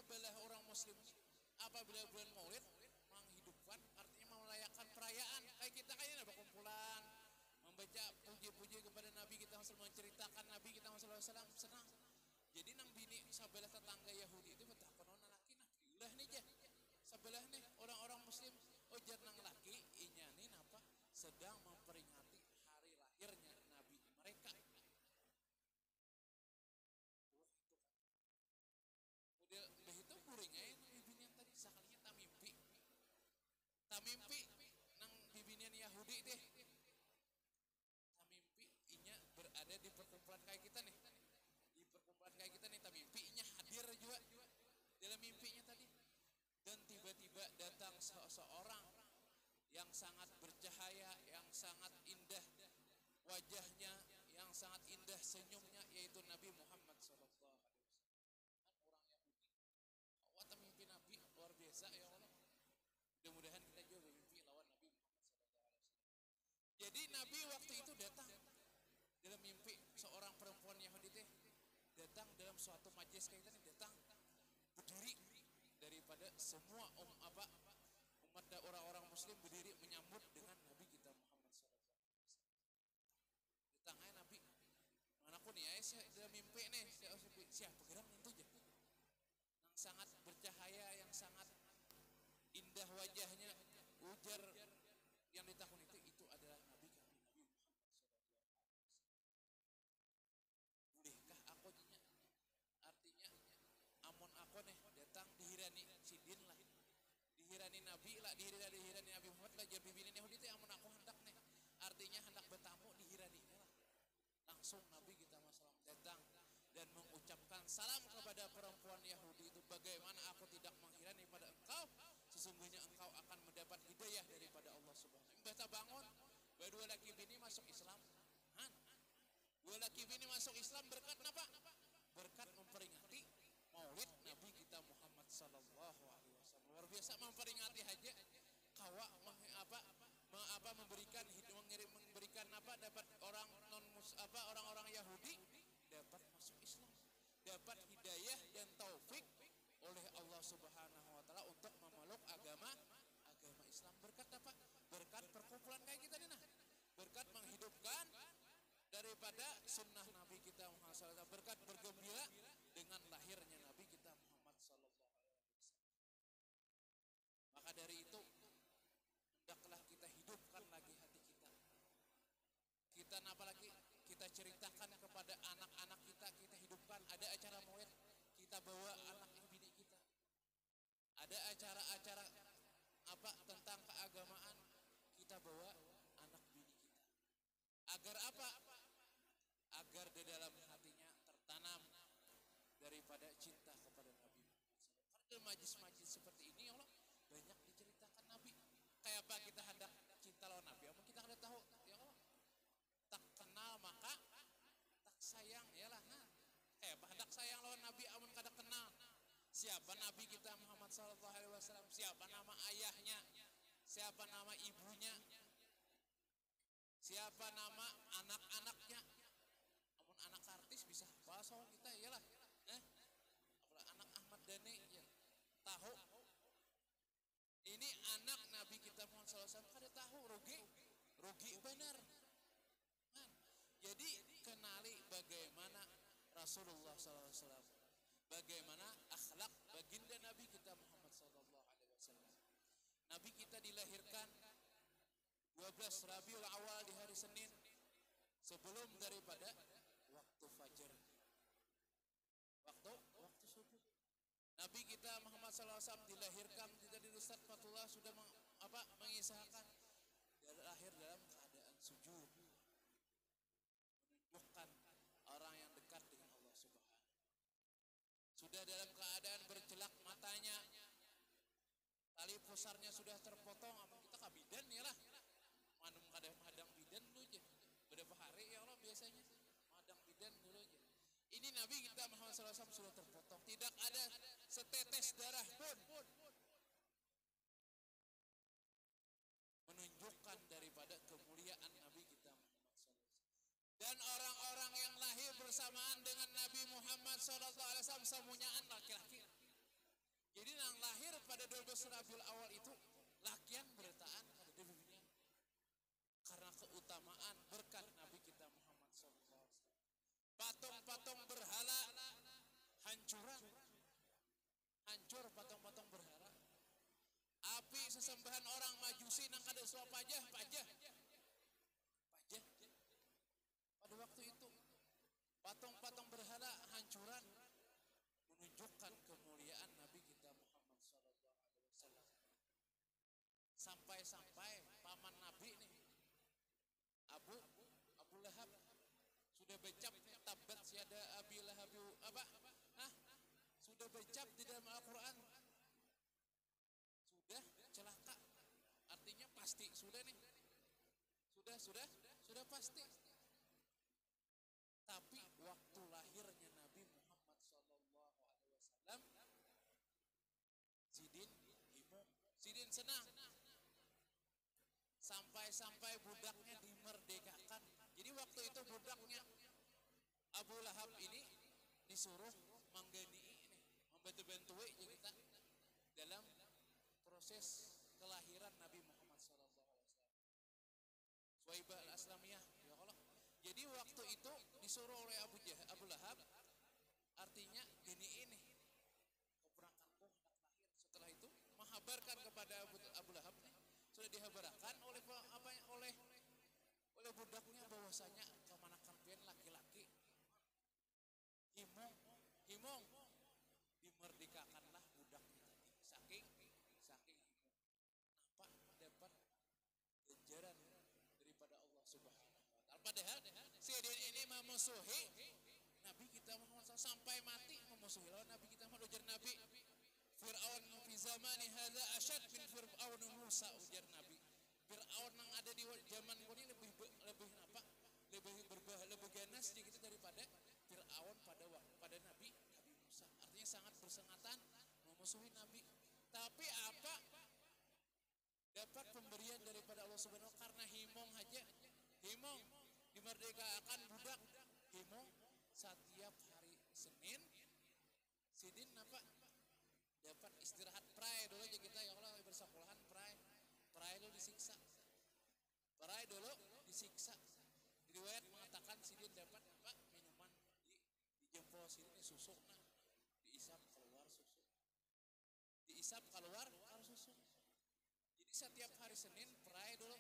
sebelah orang muslim apabila bulan Maulid menghidupkan, artinya merayakan perayaan. Kayak kita kayaknya berkumpulan, membaca puji-puji kepada Nabi kita menceritakan Nabi kita SAW senang. Jadi nang bini sebelah tetangga Yahudi itu betapa nona laki nah ulah nih jah sebelah nih orang-orang muslim ujar nang laki inya nih napa sedang memperingati hari lahirnya Nabi mereka. Udah begitu kuringnya bibinian tadi sekalinya tak mimpi nang bibinian Yahudi deh tak mimpi inya berada di perkumpulan kayak kita nih tak mimpi inya hadir juga dalam mimpinya tadi dan tiba-tiba datang seseorang yang sangat bercahaya, yang sangat indah wajahnya, yang sangat indah senyumnya, yaitu Nabi Muhammad SAW. Orang Yahudi awat mimpi Nabi luar biasa ya Allah. Mudah-mudahan kita juga bermimpi lawan Nabi Muhammad SAW. Jadi Nabi waktu itu datang dalam mimpi seorang perempuan Yahudi teh datang dalam suatu majelis kayak kita nih, datang berdiri daripada semua umat dan orang-orang muslim berdiri menyambut dengan Nabi kita Muhammad SAW. Datangnya Nabi mana pun ya saya dalam mimpi nih siapa gerak itu aja yang sangat bercahaya, yang sangat indah wajahnya, ujar yang ditakun itu adalah Nabi kami Nabi Muhammad SAW. Bolehkah aku tanya? Artinya amun aku nih datang dihirani sidin lah, dihirani Nabi lah, dihirani Nabi Muhammad lah, jadi bibinin Yahudi itu amun aku hendak nih, artinya hendak bertamu dihiraninya lah. Langsung Nabi kita SAW datang dan mengucapkan salam kepada perempuan Yahudi itu, bagaimana aku tidak menghirani pada engkau, sesungguhnya engkau akan mendapat hidayah daripada Allah Subhanahu wa taala. Bangun, berdua laki bini masuk Islam. Dua laki bini masuk Islam berkat apa? Berkat memperingati Maulid Nabi kita Muhammad Sallallahu Alaihi Wasallam. Luar biasa memperingati aja. Kawa memberikan apa dapat orang orang-orang Yahudi dapat masuk Islam, dapat hidayah dan taufik oleh Allah Subhanahu Wa Taala untuk memeluk agama Islam. Berkat apa? Berkat perkumpulan kayak kita nih nah. Berkat menghidupkan daripada sunnah Nabi kita Muhammad SAW, berkat bergembira dengan lahirnya Nabi kita Muhammad Sallallahu Alaihi Wasallam. Maka dari itu hendaklah kita hidupkan lagi hati kita. Kita apalagi kita ceritakan kepada anak-anak kita hidupkan. Ada acara maulid, kita bawa anak bini kita. Ada acara-acara tentang keagamaan, kita bawa anak bini kita. Agar apa? Agar di dalam hatinya tertanam daripada cinta kepada Nabi Muhammad SAW. Karena majlis-majlis seperti ini Allah banyak diceritakan Nabi. Kayak apa kita hendak cinta lawan Nabi? Amun kita hendak tahu ya Allah. Tak kenal maka tak sayang ya lah. Nah, kayak apa hendak sayang lawan Nabi amun kada kenal. Siapa Nabi kita Muhammad Sallallahu Alaihi Wasallam? Siapa nama ayahnya? Siapa nama ibunya? Siapa nama anak-anaknya? Amun anak artis bisa bahas soal kita iyalah. Anak Ahmad Dhani ya tahu. Ini anak Nabi kita Muhammad SAW kada tahu, rugi benar. Jadi kenali bagaimana Rasulullah SAW, bagaimana akhlak baginda Nabi kita Muhammad SAW. Nabi kita dilahirkan 12 Rabiul Awal di hari Senin sebelum daripada waktu fajar, waktu subuh. Nabi kita Muhammad SAW dilahirkan tidak di Ustaz Fatullah sudah mengisahkan dia lahir dalam keadaan sujud, menunjukkan orang yang dekat dengan Allah Subhanahu. Sudah dalam keadaan berjelak matanya, tali pusarnya sudah terpotong. Kita kabidan ya lah, madang bidan dulu aja. Berapa hari ya Allah biasanya madang bidan dulu aja. Ini Nabi kita Muhammad SAW sudah terpotong, tidak ada setetes darah pun, menunjukkan daripada kemuliaan Nabi kita Muhammad SAW. Dan orang-orang yang lahir bersamaan dengan Nabi Muhammad SAW semuanya laki-laki. Jadi yang lahir pada 12 Rabiul Awal itu lakian bertaan pada dunia karena keutamaan berkat Nabi kita Muhammad SAW. Patung-patung berhala hancuran, hancur patung-patung berhala. Api sesembahan orang Majusi nang kada suap pajah. Pada waktu itu patung-patung berhala hancuran menunjukkan kemuliaan Nabi kita Muhammad SAW. Sampai-sampai paman Nabi nih Abu Lahab sudah becap tabat siada Abi Lahab apa? Sudah becap di dalam Al-Quran. Sudah celaka. Artinya pasti sudah nih. Sudah pasti. Tapi waktu lahirnya Nabi Muhammad SAW, Sidin senang. Sampai budaknya dimerdekakan. Jadi waktu itu budaknya Abu Lahab ini disuruh menggani ini, membantu-bantui kita dalam proses kelahiran Nabi Muhammad SAW. Suwaibah al-Aslamiyah, ya Allah. Jadi waktu itu disuruh oleh Abu Lahab, artinya gini ini keponakanku hendak lahir. Setelah itu menghabarkan kepada Abu Lahab nih, sudah dihabarkan oleh budaknya bahwasanya kemanakan pian laki-laki himong dimerdekakanlah budaknya tadi. Saking himong. Apa dapat ganjaran daripada Allah Subhanahu wa taala. Padahal Sidin ini memusuhi Nabi kita Muhammad SAW sampai mati, memusuhi lawan Nabi kita Muhammad. Ujar Nabi, Fir'aun fi zamani hadza asyad min Fir'aun Musa, ujar Nabi. Fir'aun yang ada di zaman ini lebih ganas kita daripada Fir'aun pada Nabi Musa. Artinya sangat bersengatan memusuhi Nabi. Tapi apa? Dapat pemberian daripada Allah Subhanahu wa taala karena himong aja. Himong dimerdekakan budak. Himong setiap hari Senin Sidin apa? Dapat istirahat pray dulu aja kita, ya Allah, bersekolahan pray dulu disiksa. Pray dulu disiksa. Riwayat mengatakan Sidin dapat apa? Minuman di jempol Sidin susu, diisap keluar susu. Diisap keluar susu. Jadi setiap hari Senin pray dulu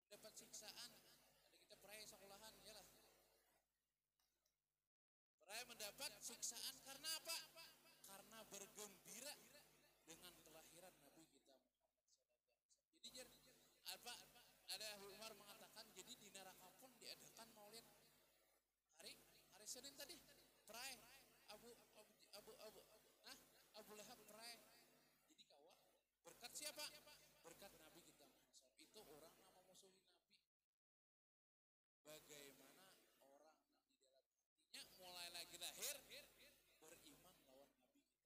dapat siksaan. Ada kita pray sekolahan, ya lah. Pray mendapat siksaan karena apa? Karena bergembira dengan kelahiran Nabi kita Muhammad SAW. Jadi apa? Ada Umar mengatakan jadi di neraka pun diadakan maulid hari Senin tadi. Pray Abu Lahab pray. Jadi kawan berkat siapa? Berkat Nabi kita Muhammad SAW. Itu orang yang memusuhi Nabi. Bagaimana orang yang di dalam hatinya mulai lagi lahir beriman lawan Nabi kita.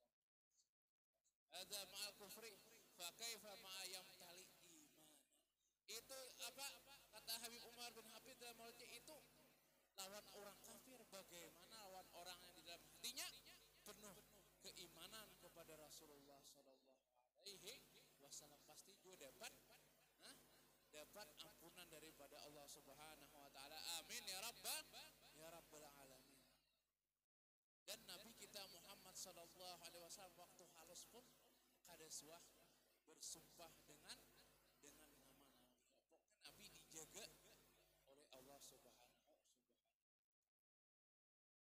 Ada ma'al kufri fa kaifa ma'ayam tali iman. Itu apa kata Habib Umar bin Habib dalam maulidnya itu lawan orang kafir. Bagaimana lawan orang yang di dalam hatinya penuh keimanan kepada Rasulullah Sallallahu Alaihi Wasallam, pasti juga dapat ampunan daripada Allah Subhanahu Wa Taala. Amin ya rabbal alamin. Dan Nabi kita Muhammad Sallallahu Alaihi Wasallam waktu halus pun kada suah bersumpah dengan nama Nabi. Pokoknya Nabi dijaga oleh Allah Subhanahu.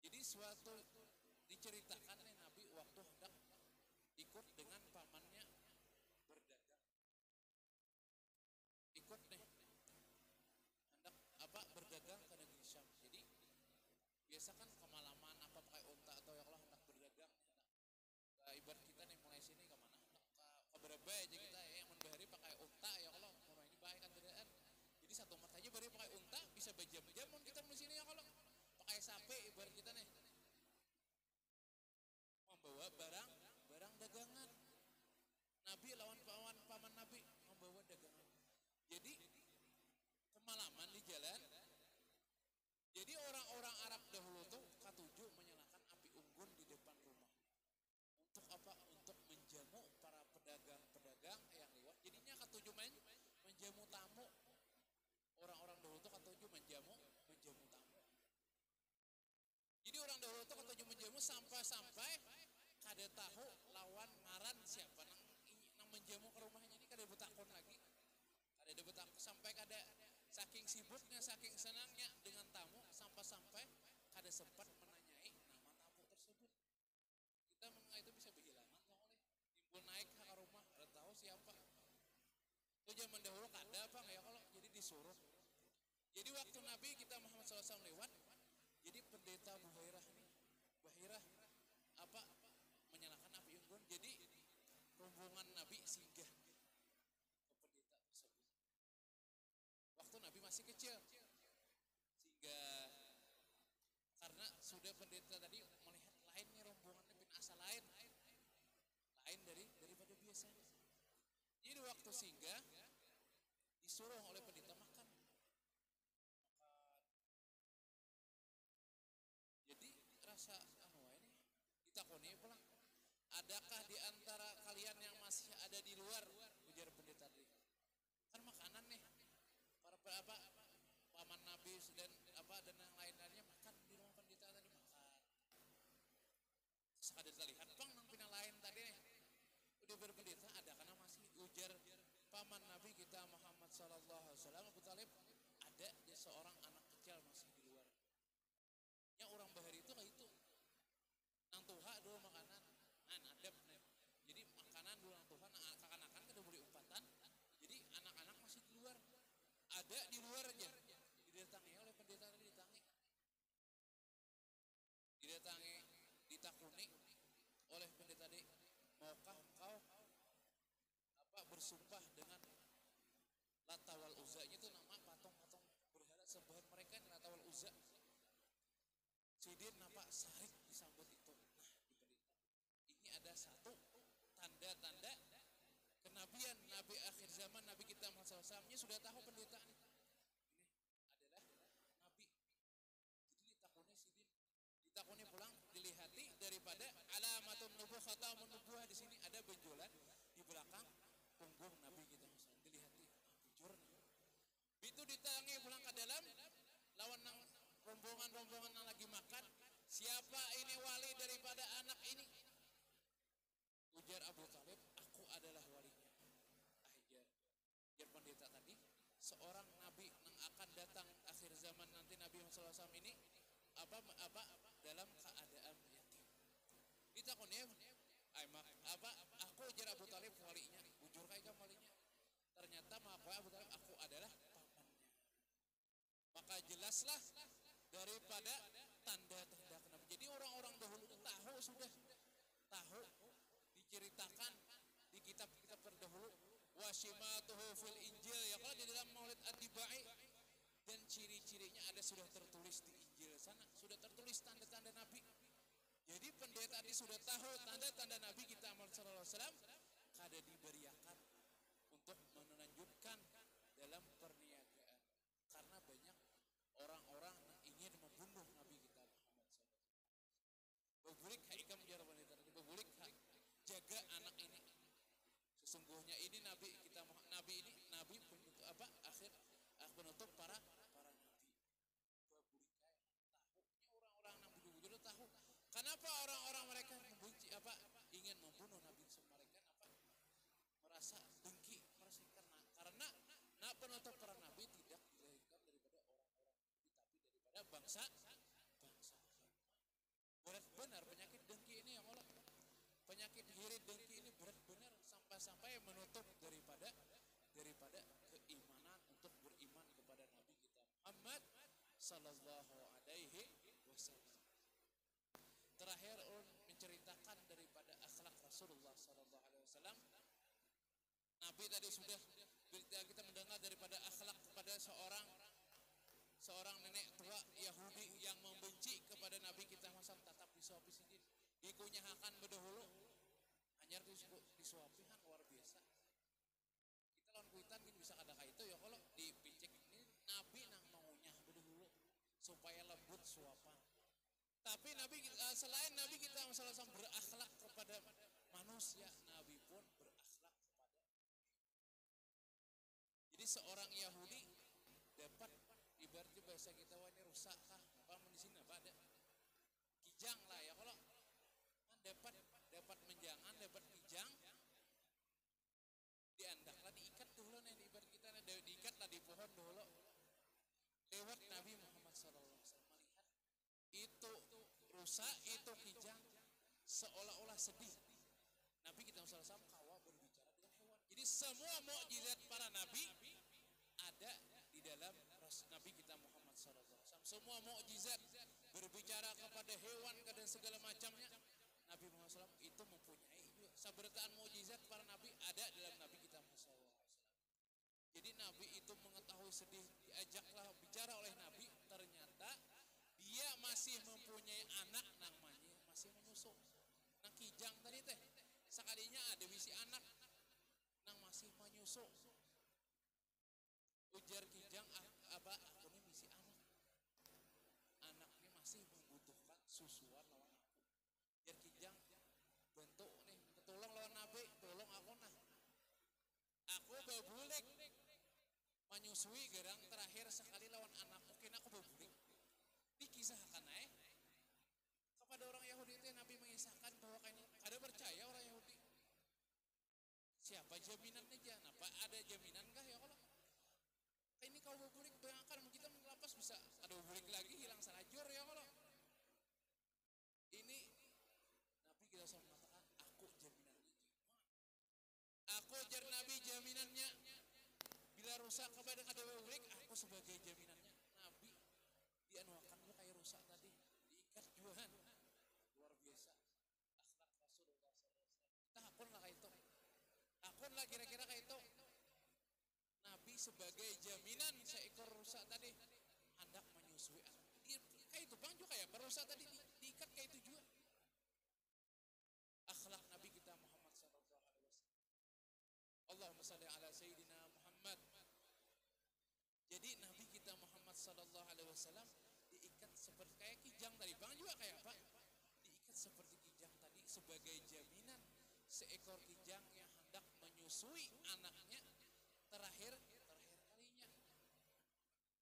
Jadi suatu diceritakan nih Nabi waktu hendak ikut dengan pamannya berdagang. Ikut nih hendak berdagang ke negeri Syam. Jadi biasa kan kemalaman apa pakai unta atau ya Allah hendak berdagang. Ibarat kita nih mulai sini kemana? Ke berapa aja kita yang membahari pakai unta ya Allah. Mulai ini baik kan bedaan. Jadi satu mata aja baru pakai unta bisa berjam-jam kita di sini ya Allah. Pakai sapi ibarat kita nih membawa barang dagangan. Nabi lawan paman Nabi membawa dagangan. Jadi kemalaman di jalan. Jadi orang-orang Arab dahulu tuh katujuh menyalakan api unggun di depan rumah sampai kada tahu lawan ngaran siapa nang menjamu ke rumahnya ini, kada betakon lagi. Kada betakon sampai kada saking sibuknya, saking senangnya dengan tamu sampai kada sempat menanyai nama tamu tersebut. Kita itu bisa berhilangan oleh timbul naik ke rumah, kada tahu siapa. Itu zaman dahulu kada apa ya kalau jadi disuruh. Jadi waktu Nabi kita Muhammad SAW lewat, jadi pendeta Buhairah apa menyalakan api unggun. Jadi rombongan Nabi singgah ke pendeta tersebut. Waktu Nabi masih kecil, sehingga karena sudah pendeta tadi melihat lain nih rombongannya bin asal lain daripada biasanya. Jadi waktu singgah disuruh oleh pendeta makan. Jadi rasa ini ditakoni pulang. Adakah di antara kalian yang masih ada di luar? Ujar pendeta tadi. Kan makanan nih. Para paman Nabi dan yang lain-lainnya makan di rumah pendeta tadi makan. Sekadar terlihat pang nang pina lain tadi nih. Udah berpendeta ada karena masih ujar paman Nabi kita Muhammad sallallahu alaihi wasallam Abu Talib ada seorang anak kecil masih di luar. Yang orang bahari itu kayak itu nang tuha dulu makanan adab nih. Jadi makanan dulu nang tuha akan kada boleh umpatan. Jadi anak-anak masih di luar, ada di luar aja didatangi oleh pendeta tadi, ditakuni oleh pendeta tadi, maukah engkau bersumpah dengan Lata wal Uzza? Itu nama patung-patung berhala sembahan mereka, Lata wal Uzza. Sidin nampak sarik disambut itu. Nah, diberita. Ini ada satu tanda-tanda kenabian Nabi akhir zaman, Nabi kita Muhammad SAW sudah tahu pendeta ini adalah Nabi. Jadi ditakuni Sidin, ditakuni pulang, dilihati daripada alamatun nubuwah, khatamun nubuwah. Di sini ada benjolan di belakang punggung Nabi kita Muhammad SAW. Dilihati, bujur. Itu ditangi pulang ke dalam lawan nang rombongan yang lagi makan, siapa ini wali daripada anak ini? Ujar Abu Talib, aku adalah walinya. Ujar pendeta tadi, seorang nabi yang akan datang akhir zaman nanti, Nabi Muhammad SAW ini dalam keadaan yatim. Ditakoni aku ujar Abu Talib walinya, bujur kayak walinya. Ternyata Abu Talib, aku adalah pamannya. Maka jelaslah daripada tanda-tanda kenapa. Jadi orang-orang dahulu sudah tahu diceritakan di kitab-kitab terdahulu wasimatuhu fil Injil, ya kalau di dalam Maulid At-Tibai, dan ciri-cirinya ada sudah tertulis di Injil sana, sudah tertulis tanda-tanda Nabi. Jadi pendeta ini sudah tahu tanda-tanda Nabi kita Muhammad sallallahu alaihi wasallam kada diberiakan untuk menunjukkan dalam perniagaan, karena banyak orang-orang yang ingin membunuh Nabi kita Muhammad SAW. Bebulik haikam jaraban itu, bebulik jaga anak ini. Sesungguhnya ini Nabi kita, Nabi penutup akhir penutup para nabi. Bebulik tahu, ini orang-orang yang bujur-bujur tahu. Kenapa orang-orang mereka membenci ingin membunuh Nabi mereka merasa dengki, merasa karena penutup para nabi tidak dilahirkan daripada orang-orang nabi, tapi daripada bangsa. Berat benar penyakit dengki ini, yang Allah, penyakit hirit dengki ini berat benar sampai menutup daripada keimanan untuk beriman kepada Nabi kita Muhammad sallallahu alaihi wasallam. Terakhir menceritakan daripada akhlak Rasulullah sallallahu alaihi wasallam. Nabi tadi sudah kita mendengar daripada akhlak kepada seorang nenek tua Yahudi yang membenci kepada Nabi kita Muhammad, tetap disuapi sedikit, dikunyahakan berdahulu, hanya disuapihan luar biasa. Kita lawan kuitan bisa ada kayak itu ya, kalau dipicek ini Nabi nang mengunyah berdahulu supaya lembut suapan. Tapi selain Nabi kita Muhammad berakhlak kepada manusia, Nabi pun berakhlak kepada. Jadi seorang Yahudi dapat ibaratnya bahasa kita ini rusak kah? Apa di sini apa ada kijang lah ya, kalau dapat menjangan, dapat kijang, diandaklah diikat dulu nih di ibarat kita diikatlah di pohon dulu. Lewat Nabi Muhammad SAW melihat itu rusa, itu kijang seolah-olah sedih. Nabi kita SAW kawa berbicara dengan hewan. Jadi semua mukjizat para nabi ada di dalam Nabi kita Muhammad SAW. Semua mukjizat berbicara kepada hewan dan segala macamnya. Nabi Muhammad SAW itu mempunyai sabarataan mukjizat para nabi ada dalam Nabi kita Muhammad SAW. Jadi Nabi itu mengetahui sedih, diajaklah bicara oleh Nabi, ternyata dia masih mempunyai anak namanya masih menyusu. Nah kijang tadi teh sekalinya ada bisi anak nang masih menyusu. Ujar kijang apa aku ini bisi anak. Anak ini masih membutuhkan susuan lawan aku. Ujar kijang bentuk nih tolong lawan Nabi, tolong aku nah. Aku babulik menyusui gerang terakhir sekali lawan anakku kena aku babulik. Dikisahkan kepada orang Yahudi itu Nabi mengisahkan bahwa ada percaya orang Yahudi. Siapa jaminannya aja? Apa ada jaminan kah ya kalau ini kau babulik bayangkan kita mengelapas bisa ada babulik lagi hilang salajur ya kalau ini Nabi kita sama mengatakan aku jaminannya. Aku jar Nabi jaminannya. Bila rusak kepada ada babulik aku sebagai jaminannya. Nabi dianuakannya kayak rusak tadi diikat jualan luar biasa akhlak Rasulullah SAW. Kita akunlah kayak itu, akunlah kira-kira kayak itu. Nabi sebagai jaminan seekor rusak tadi hendak menyusui kayak itu bang juga kayak perusak tadi diikat kayak itu juga. Akhlak Nabi kita Muhammad SAW. Allahumma salli ala Sayyidina Muhammad. Jadi Nabi kita Muhammad SAW diikat seperti kayak kijang tadi. Bang juga kayak apa? Diikat seperti kijang tadi sebagai jaminan seekor kijang yang hendak menyusui anaknya terakhir kalinya.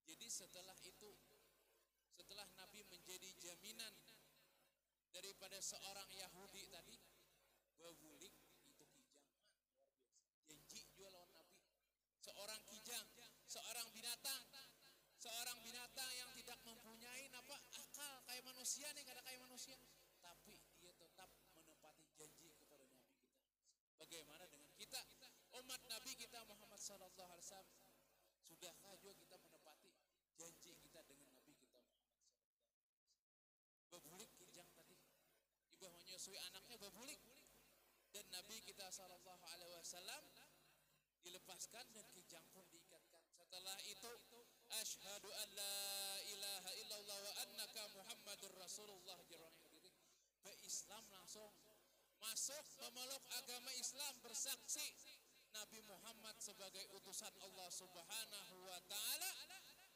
Jadi setelah itu, setelah Nabi menjadi jaminan daripada seorang Yahudi tadi, babulik itu kijang luar biasa. Janji juga lawan Nabi. Seorang kijang, seorang binatang yang tidak mempunyai akal kayak manusia nih, kada kayak manusia, tapi dia tetap menepati janji kepada Nabi kita. Bagaimana dengan kita, umat Nabi kita Muhammad SAW? Sudahkah juga kita menepati janji kita dengan Nabi kita Muhammad SAW? Babulik kijang tadi, ibu menyusui anaknya babulik, dan Nabi kita SAW dilepaskan dan kijang pun diikatkan. Setelah itu asyhadu an la ilaha illallah wa annaka muhammadur rasulullah Islam langsung masuk memeluk agama Islam, bersaksi Nabi Muhammad sebagai utusan Allah Subhanahu wa taala.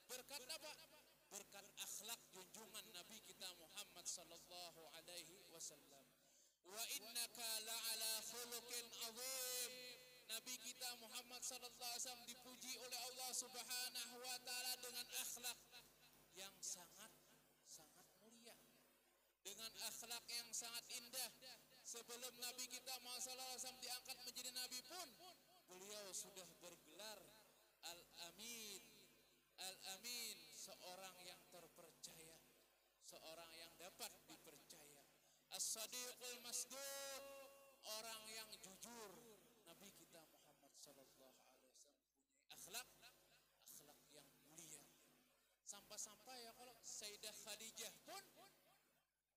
Berkat apa? Berkat akhlak junjungan Nabi kita Muhammad sallallahu alaihi wasallam. Wa innaka la'ala khuluqin azim. Nabi kita Muhammad sallallahu alaihi wasallam dipuji oleh Allah Subhanahu wa taala dengan akhlak yang sangat mulia, dengan akhlak yang sangat indah. Sebelum Nabi kita Muhammad sallallahu alaihi wasallam diangkat menjadi nabi pun beliau sudah bergelar Al-Amin. Al-Amin, seorang yang terpercaya, seorang yang dapat dipercaya. As-Sadiqul Masduq, orang yang jujur. Nabi kita Muhammad sallallahu alaihi wasallam punya akhlak yang mulia. Sampai-sampai ya kalau Sayyidah Khadijah pun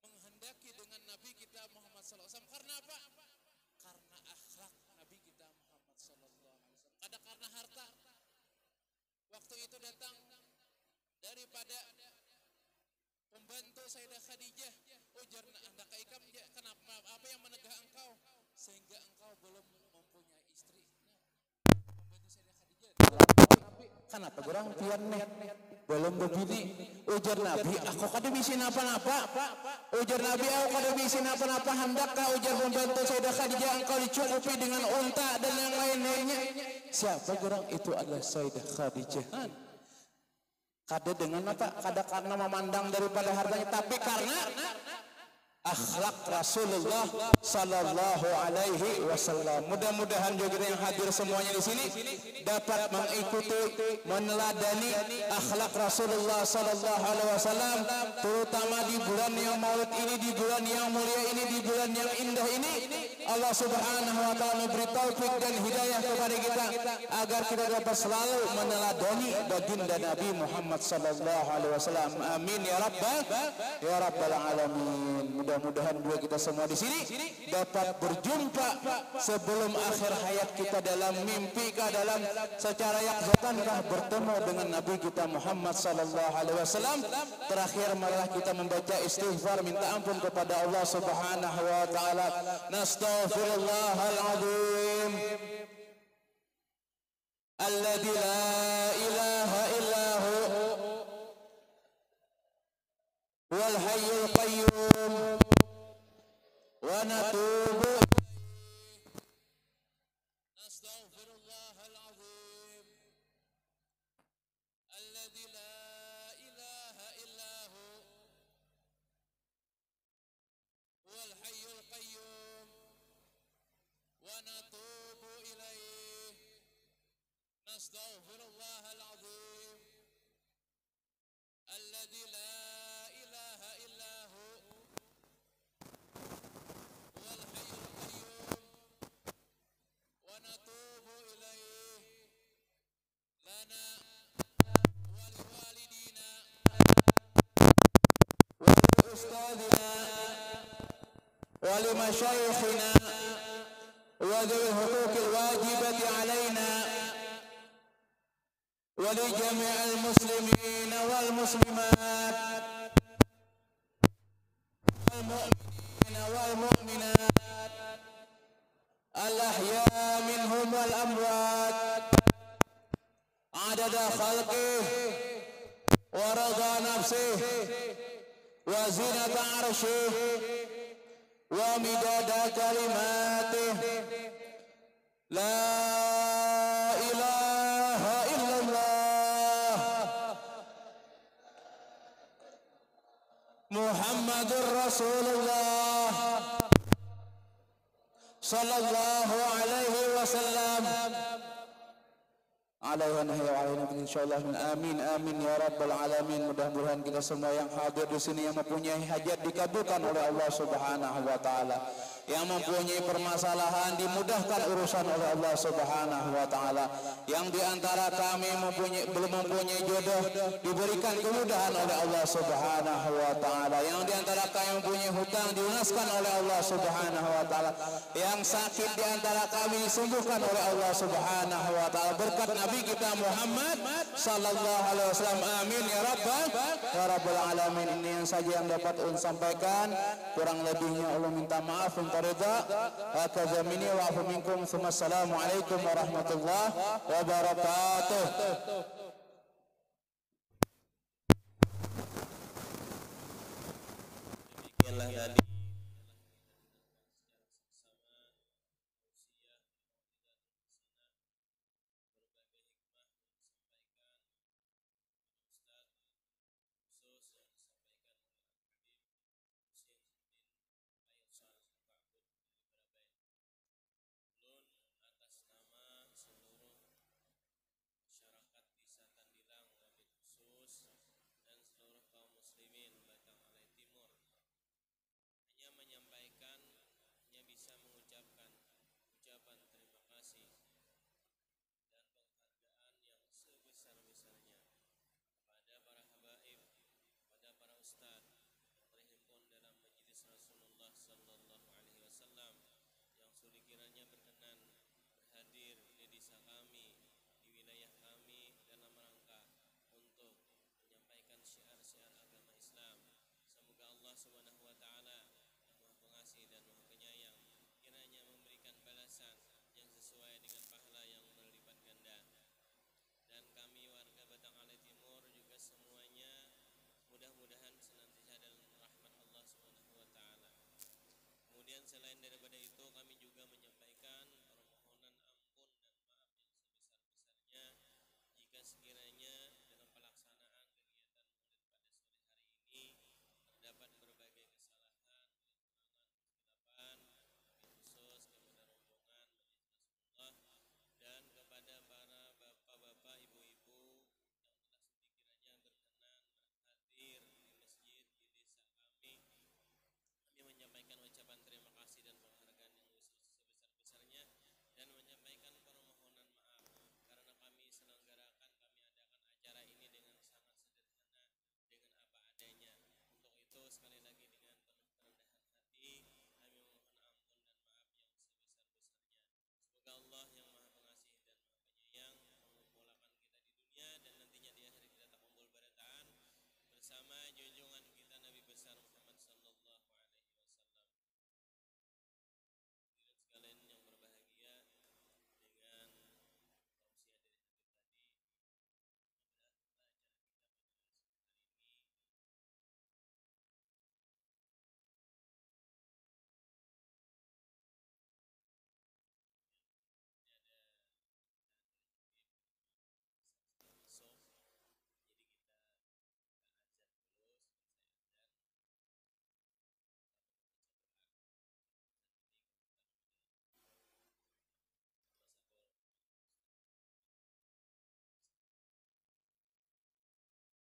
menghendaki dengan Nabi kita Muhammad sallallahu alaihi wasallam. Karena apa? Karena akhlak Nabi kita Muhammad sallallahu alaihi wasallam. Ada karena harta. Waktu itu datang daripada pembantu Sayyidah Khadijah, ujar anda kaikam, kenapa apa yang menegah engkau sehingga engkau belum mempunyai istri? Pembantu Sayyidah Khadijah, kenapa kurang pian nih belum begini? Ujar Nabi, aku kada bisa napa-napa. Ujar Nabi, aku kada bisa napa-napa. Hendakkah ujar pembantu Sayyidah Khadijah engkau dicukupi dengan unta dan yang lain-lainnya? Siapa kurang? Itu adalah Sayyidah Khadijah. Kada dengan apa? Kada karena memandang daripada hartanya, tapi karena akhlak Rasulullah sallallahu alaihi wasallam. Mudah-mudahan juga yang hadir semuanya di sini dapat mengikuti, meneladani akhlak Rasulullah sallallahu alaihi wasallam, terutama di bulan yang Maulid ini, di bulan yang mulia ini, di bulan yang indah ini. Allah Subhanahu wa taala memberi taufik dan hidayah kepada kita agar kita dapat selalu meneladani baginda Nabi Muhammad sallallahu alaihi wasallam. Amin ya rabbal alamin. Mudah-mudahan juga kita semua di sini dapat berjumpa sebelum akhir hayat kita, dalam mimpi kah, dalam secara yakzatan kah bertemu dengan Nabi kita Muhammad sallallahu alaihi wasallam. Terakhir marilah kita membaca istighfar, minta ampun kepada Allah Subhanahu wa taala. Nastaghfirullahal azim alladzi la ilaha illa hu wal hayyul qayyum wa natubu Nastaghfirullahal azim alladzi la ilaha illa hu wal hayyul qayyum wa natubu ilaih. Nastaghfirullahal azim alladzi la ilaha illa hu wal hayyul qayyum wa natubu ilaih. Lana wa liwalidina wa li ustadina wa li masyayikhina wa dhil huquqil wajibati alaina wa li jami'il muslimin wal muslimat wal mu'minin wal mu'minat al ahya minhum wal amwat adada khalqih wa rida nafsih wa zinata arshih wa midada kalimatih. La ilaha illallah Muhammadur Rasulullah sallallahu alaihi wasallam. Insyaallah amin amin ya rabbal alamin. Mudah-mudahan kita semua yang hadir di sini yang mempunyai hajat dikabulkan oleh Allah Subhanahu wa taala, yang mempunyai permasalahan dimudahkan urusan oleh Allah Subhanahu wa taala, yang di antara kami belum mempunyai jodoh diberikan kemudahan oleh Allah Subhanahu wa taala, yang di antara kami mempunyai hutang dilunaskan oleh Allah Subhanahu wa taala, yang sakit di antara kami disembuhkan oleh Allah Subhanahu wa taala berkat Nabi kita Muhammad sallallahu alaihi wasallam. Amin ya rabbal alamin. Ini yang saja yang dapat ulun sampaikan, kurang lebihnya Allah minta maaf, minta ridha. Hakadha minni wa afu minkum. Assalamualaikum warahmatullahi wabarakatuh. Demikianlah tadi subhanahu